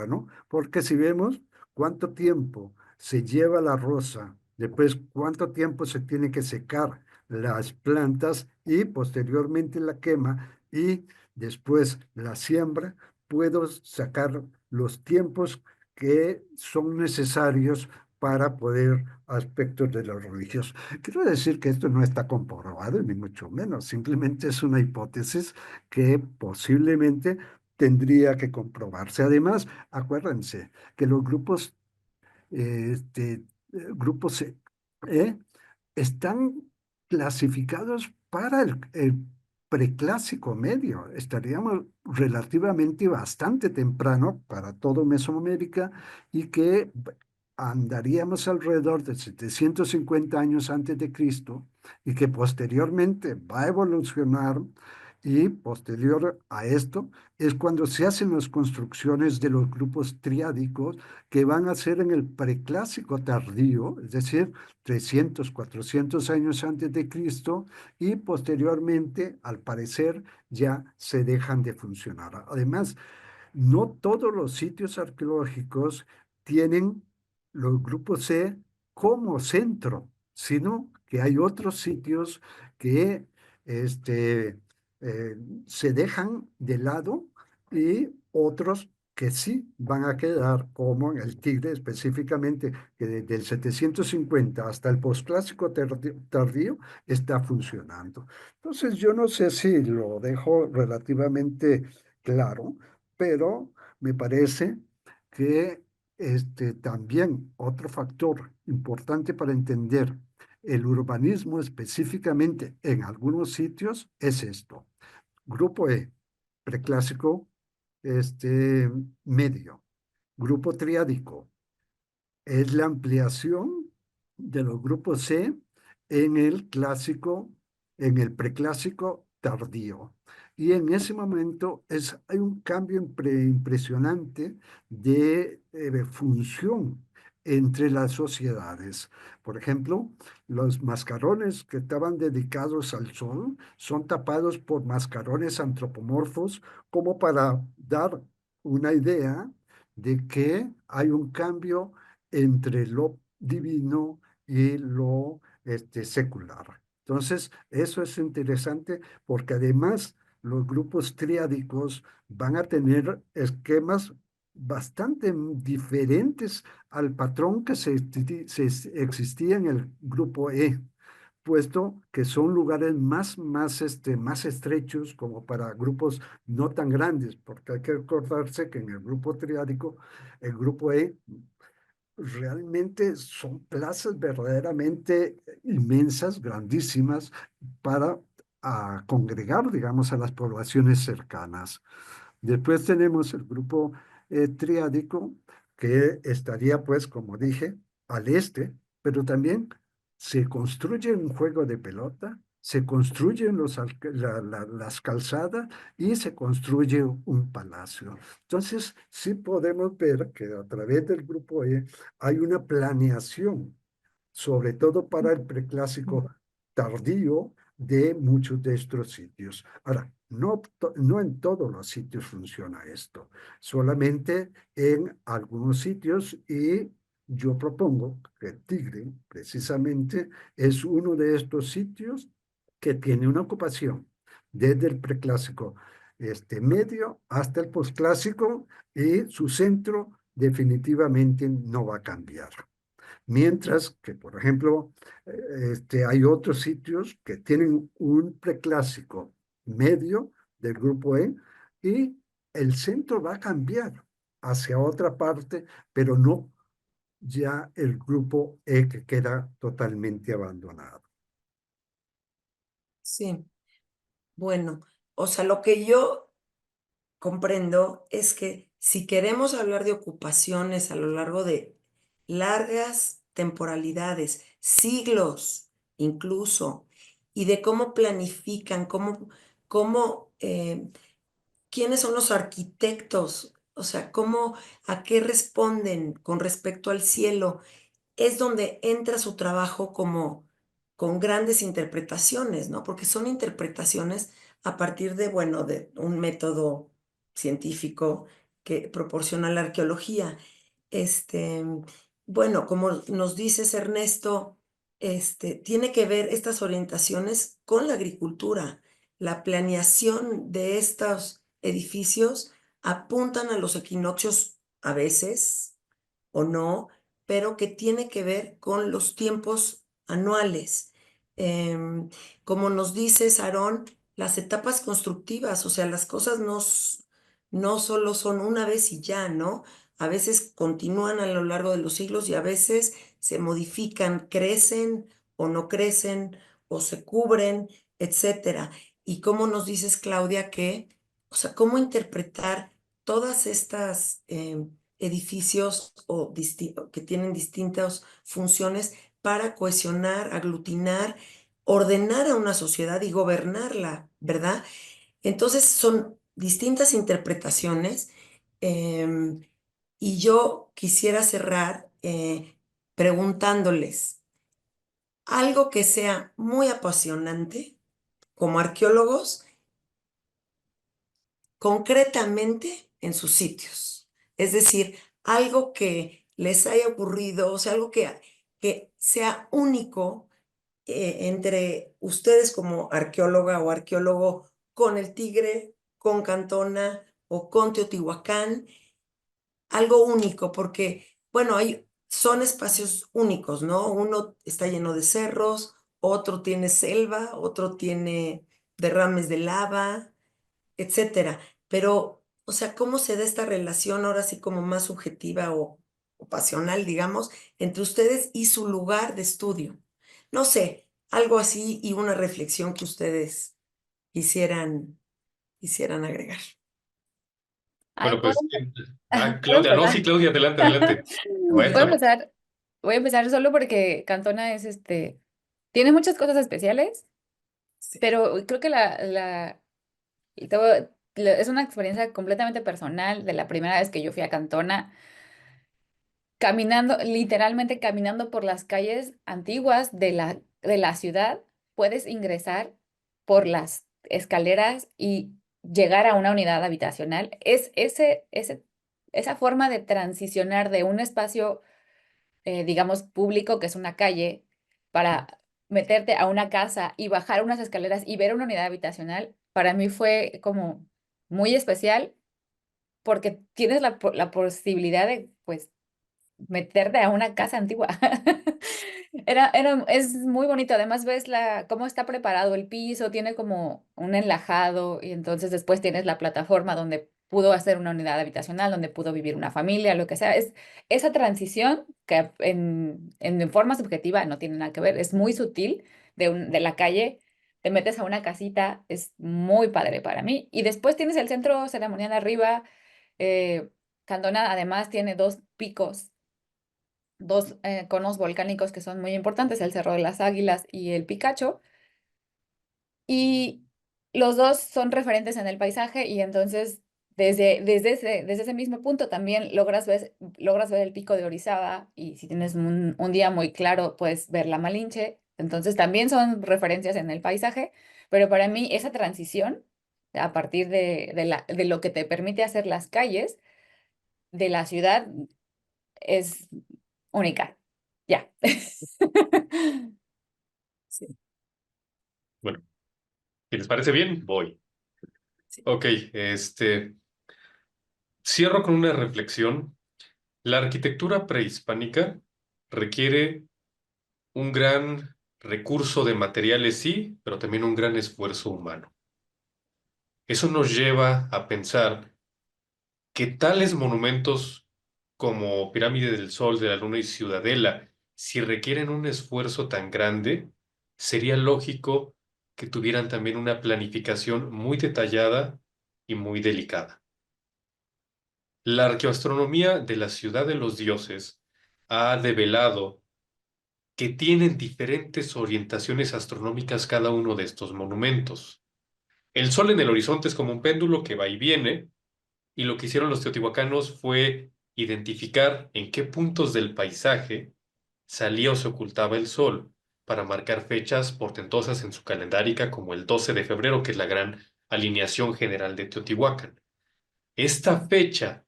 ¿no? Porque si vemos cuánto tiempo se lleva la rosa, después cuánto tiempo se tiene que secar las plantas y posteriormente la quema y después la siembra, puedo sacar los tiempos que son necesarios para poder aspectos de los religiosos. Quiero decir que esto no está comprobado, ni mucho menos, simplemente es una hipótesis que posiblemente tendría que comprobarse. Además, acuérdense que los grupos E están clasificados para el preclásico medio. Estaríamos relativamente bastante temprano para todo Mesoamérica y que andaríamos alrededor de 750 años antes de Cristo y que posteriormente va a evolucionar Y posterior a esto es cuando se hacen las construcciones de los grupos triádicos que van a ser en el preclásico tardío, es decir, 300, 400 años antes de Cristo, y posteriormente, al parecer, ya se dejan de funcionar. Además, no todos los sitios arqueológicos tienen los grupos C como centro, sino que hay otros sitios que este, eh, se dejan de lado y otros que sí van a quedar, como en el Tigre específicamente, que desde el 750 hasta el posclásico tardío está funcionando. Entonces, yo no sé si lo dejo relativamente claro, pero me parece que también otro factor importante para entender el urbanismo específicamente en algunos sitios es esto. Grupo E, preclásico medio. Grupo triádico, es la ampliación de los grupos C en el clásico, en el preclásico tardío. Y en ese momento hay un cambio impresionante de función entre las sociedades. Por ejemplo, los mascarones que estaban dedicados al sol son tapados por mascarones antropomorfos como para dar una idea de que hay un cambio entre lo divino y lo secular. Entonces, eso es interesante porque además los grupos triádicos van a tener esquemas bastante diferentes al patrón que existía en el grupo E, puesto que son lugares más estrechos como para grupos no tan grandes, porque hay que recordarse que en el grupo triádico, el grupo E realmente son plazas verdaderamente inmensas, grandísimas, para congregar, digamos, a las poblaciones cercanas. Después tenemos el grupo triádico, que estaría, pues, como dije, al este, pero también se construye un juego de pelota, se construyen las calzadas y se construye un palacio. Entonces, sí podemos ver que a través del grupo E hay una planeación, sobre todo para el preclásico tardío, de muchos de estos sitios. Ahora, no en todos los sitios funciona esto, solamente en algunos sitios, y yo propongo que Tigre, precisamente, es uno de estos sitios que tiene una ocupación desde el preclásico medio hasta el posclásico, y su centro definitivamente no va a cambiar. Mientras que, por ejemplo, hay otros sitios que tienen un preclásico medio del grupo E, y el centro va a cambiar hacia otra parte, pero no ya el grupo E que queda totalmente abandonado. Sí, bueno, o sea, lo que yo comprendo es que si queremos hablar de ocupaciones a lo largo de largas temporalidades, siglos incluso, y de cómo planifican, quiénes son los arquitectos, o sea, a qué responden con respecto al cielo, es donde entra su trabajo como con grandes interpretaciones, ¿no? Porque son interpretaciones a partir de, bueno, de un método científico que proporciona la arqueología. Este, bueno, como nos dices, Ernesto, tiene que ver estas orientaciones con la agricultura. La planeación de estos edificios apuntan a los equinoccios a veces o no, pero que tiene que ver con los tiempos anuales. Como nos dices, Aarón, las etapas constructivas, o sea, las cosas no solo son una vez y ya, ¿no? A veces continúan a lo largo de los siglos y a veces se modifican, crecen o no crecen o se cubren, etcétera. Y cómo nos dices, Claudia, o sea, cómo interpretar todas estas edificios que tienen distintas funciones para cohesionar, aglutinar, ordenar a una sociedad y gobernarla, ¿verdad? Entonces son distintas interpretaciones y yo quisiera cerrar preguntándoles algo que sea muy apasionante como arqueólogos, concretamente en sus sitios. Es decir, algo que les haya ocurrido, o sea, algo que sea único entre ustedes como arqueóloga o arqueólogo con el Tigre, con Cantona o con Teotihuacán, algo único, porque, bueno, son espacios únicos, ¿no? Uno está lleno de cerros, otro tiene selva, otro tiene derrames de lava, etcétera. Pero, o sea, ¿cómo se da esta relación ahora sí como más subjetiva o pasional, digamos, entre ustedes y su lugar de estudio? No sé, algo así y una reflexión que ustedes quisieran agregar. Ay, Bueno, ¿puedo, pues, puedo Claudia, no, empezar? sí, Claudia, adelante, adelante. Voy a Cuéntame. empezar, voy a empezar solo porque Cantona es tiene muchas cosas especiales, Sí. pero creo que es una experiencia completamente personal de la primera vez que yo fui a Cantona, caminando, literalmente caminando por las calles antiguas de la ciudad, puedes ingresar por las escaleras y llegar a una unidad habitacional. Esa forma de transicionar de un espacio digamos, público, que es una calle, para meterte a una casa y bajar unas escaleras y ver una unidad habitacional, para mí fue como muy especial porque tienes la posibilidad de, pues, meterte a una casa antigua. Es muy bonito. Además, ves cómo está preparado el piso, tiene como un enlajado y entonces después tienes la plataforma donde pudo hacer una unidad habitacional, donde pudo vivir una familia, lo que sea. Es esa transición que en forma subjetiva no tiene nada que ver, es muy sutil de la calle. Te metes a una casita, es muy padre para mí. Y después tienes el centro ceremonial arriba. eh, Candona además tiene dos picos, dos conos volcánicos que son muy importantes, el Cerro de las Águilas y el Picacho, y los dos son referentes en el paisaje y entonces desde ese mismo punto también logras ver el pico de Orizaba y si tienes un día muy claro puedes ver la Malinche, entonces también son referencias en el paisaje, pero para mí esa transición a partir de lo que te permite hacer las calles de la ciudad es única. Ya. Sí, Bueno, si les parece bien, voy. sí. Ok, cierro con una reflexión. La arquitectura prehispánica requiere un gran recurso de materiales, sí, pero también un gran esfuerzo humano. Eso nos lleva a pensar que tales monumentos como Pirámide del Sol, de la Luna y Ciudadela, si requieren un esfuerzo tan grande, sería lógico que tuvieran también una planificación muy detallada y muy delicada. La arqueoastronomía de la ciudad de los dioses ha develado que tienen diferentes orientaciones astronómicas cada uno de estos monumentos. El sol en el horizonte es como un péndulo que va y viene, y lo que hicieron los teotihuacanos fue identificar en qué puntos del paisaje salía o se ocultaba el sol para marcar fechas portentosas en su calendárica como el 12 de febrero, que es la gran alineación general de Teotihuacán. Esta fecha,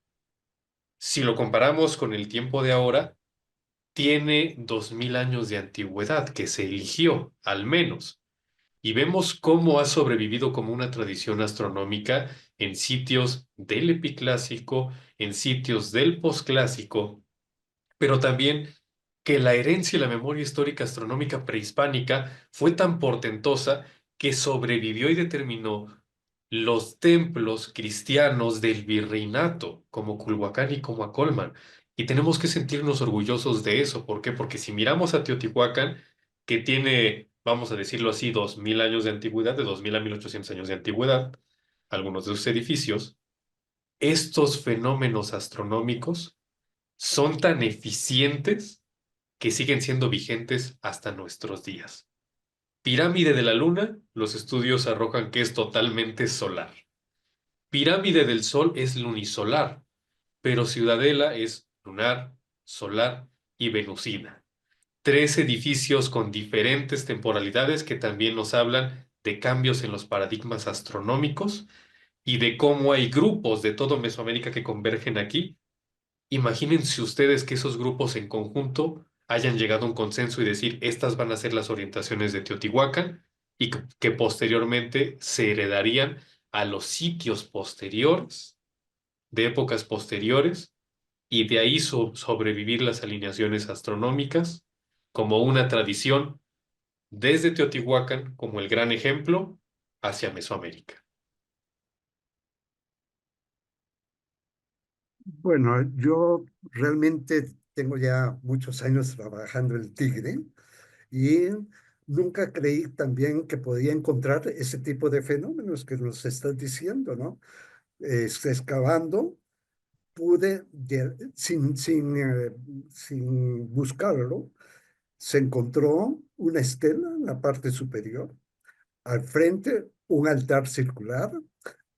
si lo comparamos con el tiempo de ahora, tiene 2000 años de antigüedad que se eligió, al menos. Y vemos cómo ha sobrevivido como una tradición astronómica en sitios del epiclásico, en sitios del posclásico, pero también que la herencia y la memoria histórica astronómica prehispánica fue tan portentosa que sobrevivió y determinó los templos cristianos del virreinato, como Culhuacán y como Acolman. Y tenemos que sentirnos orgullosos de eso. ¿Por qué? Porque si miramos a Teotihuacán, que tiene, vamos a decirlo así, 2000 años de antigüedad, de 2000 a 1800 años de antigüedad, algunos de sus edificios, estos fenómenos astronómicos son tan eficientes que siguen siendo vigentes hasta nuestros días. Pirámide de la Luna, los estudios arrojan que es totalmente solar. Pirámide del Sol es lunisolar, pero Ciudadela es lunar, solar y venusina. 3 edificios con diferentes temporalidades que también nos hablan de cambios en los paradigmas astronómicos y de cómo hay grupos de todo Mesoamérica que convergen aquí. Imagínense ustedes que esos grupos en conjunto hayan llegado a un consenso y decir, estas van a ser las orientaciones de Teotihuacán y que posteriormente se heredarían a los sitios posteriores, de épocas posteriores, y de ahí sobrevivir las alineaciones astronómicas como una tradición desde Teotihuacán como el gran ejemplo hacia Mesoamérica. Bueno, yo realmente tengo ya muchos años trabajando el Tigre y nunca creí también que podía encontrar ese tipo de fenómenos que nos estás diciendo, ¿no? Excavando, pude, sin buscarlo, se encontró una estela en la parte superior, al frente un altar circular.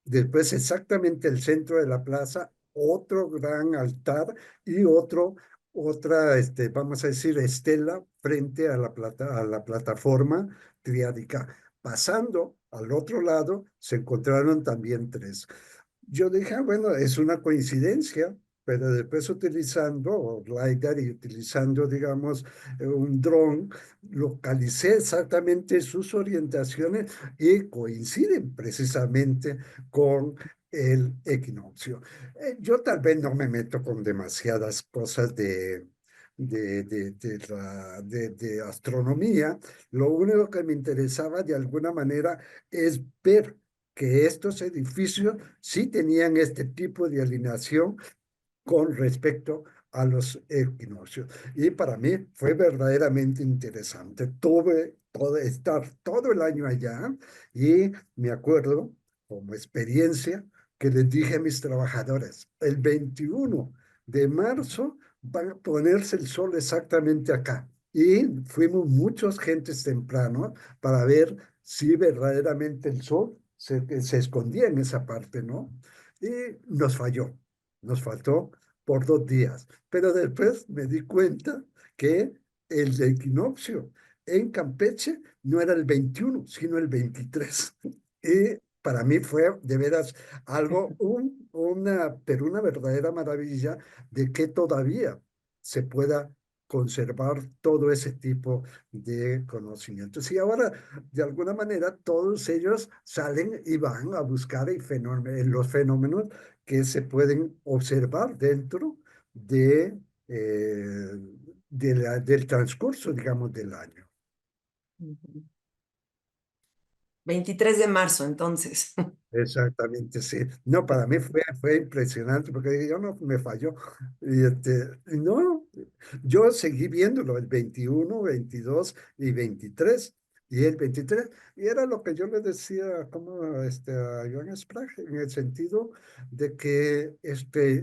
Después, exactamente el centro de la plaza, otro gran altar y vamos a decir, estela frente a a la plataforma triádica. Pasando al otro lado, se encontraron también 3. Yo dije, bueno, es una coincidencia, pero después utilizando LiDAR y utilizando, digamos, un dron, localicé exactamente sus orientaciones y coinciden precisamente con el equinoccio. Yo tal vez no me meto con demasiadas cosas de astronomía. Lo único que me interesaba de alguna manera es ver que estos edificios sí tenían este tipo de alineación con respecto a los equinoccios. Y para mí fue verdaderamente interesante. Estar todo el año allá y me acuerdo como experiencia que les dije a mis trabajadores, el 21 de marzo va a ponerse el sol exactamente acá. Y fuimos muchos gentes temprano para ver si verdaderamente el sol se escondía en esa parte, ¿no? Y nos falló, nos faltó por 2 días. Pero después me di cuenta que el equinoccio en Campeche no era el 21, sino el 23. Y para mí fue de veras algo, pero una verdadera maravilla de que todavía se pueda conservar todo ese tipo de conocimientos. Y ahora, de alguna manera, todos ellos salen y van a buscar los fenómenos que se pueden observar dentro de, eh, del transcurso, digamos, del año. 23 de marzo, entonces. Exactamente, sí. No, para mí fue impresionante porque yo no me falló. Y no, yo seguí viéndolo el 21, 22 y 23. Y el 23, y era lo que yo le decía como a Johann Sprague, en el sentido de que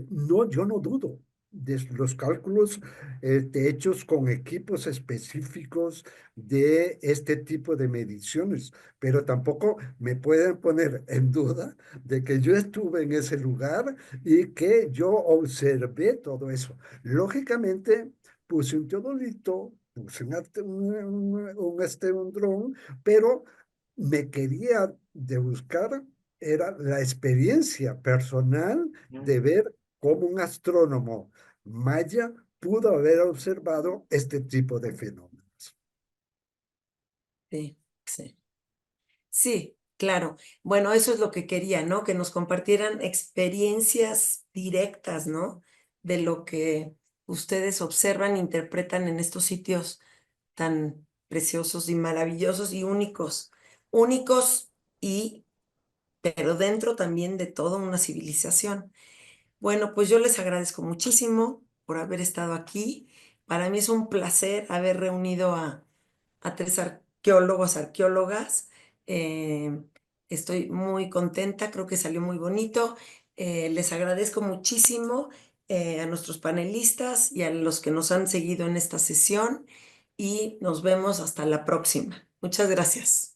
no, yo no dudo de los cálculos hechos con equipos específicos de este tipo de mediciones, pero tampoco me pueden poner en duda de que yo estuve en ese lugar y que yo observé todo eso. Lógicamente, puse un teodolito, puse un dron, pero me quería de buscar, era la experiencia personal de ver cómo un astrónomo maya pudo haber observado este tipo de fenómenos. Sí, sí. Sí, claro. Bueno, eso es lo que quería, ¿no? Que nos compartieran experiencias directas, ¿no? De lo que ustedes observan, interpretan en estos sitios tan preciosos y maravillosos y únicos. Únicos pero dentro también de toda una civilización. Bueno, pues yo les agradezco muchísimo por haber estado aquí. Para mí es un placer haber reunido a 3 arqueólogos, arqueólogas. Eh, Estoy muy contenta, creo que salió muy bonito. Les agradezco muchísimo a nuestros panelistas y a los que nos han seguido en esta sesión y nos vemos hasta la próxima. Muchas gracias.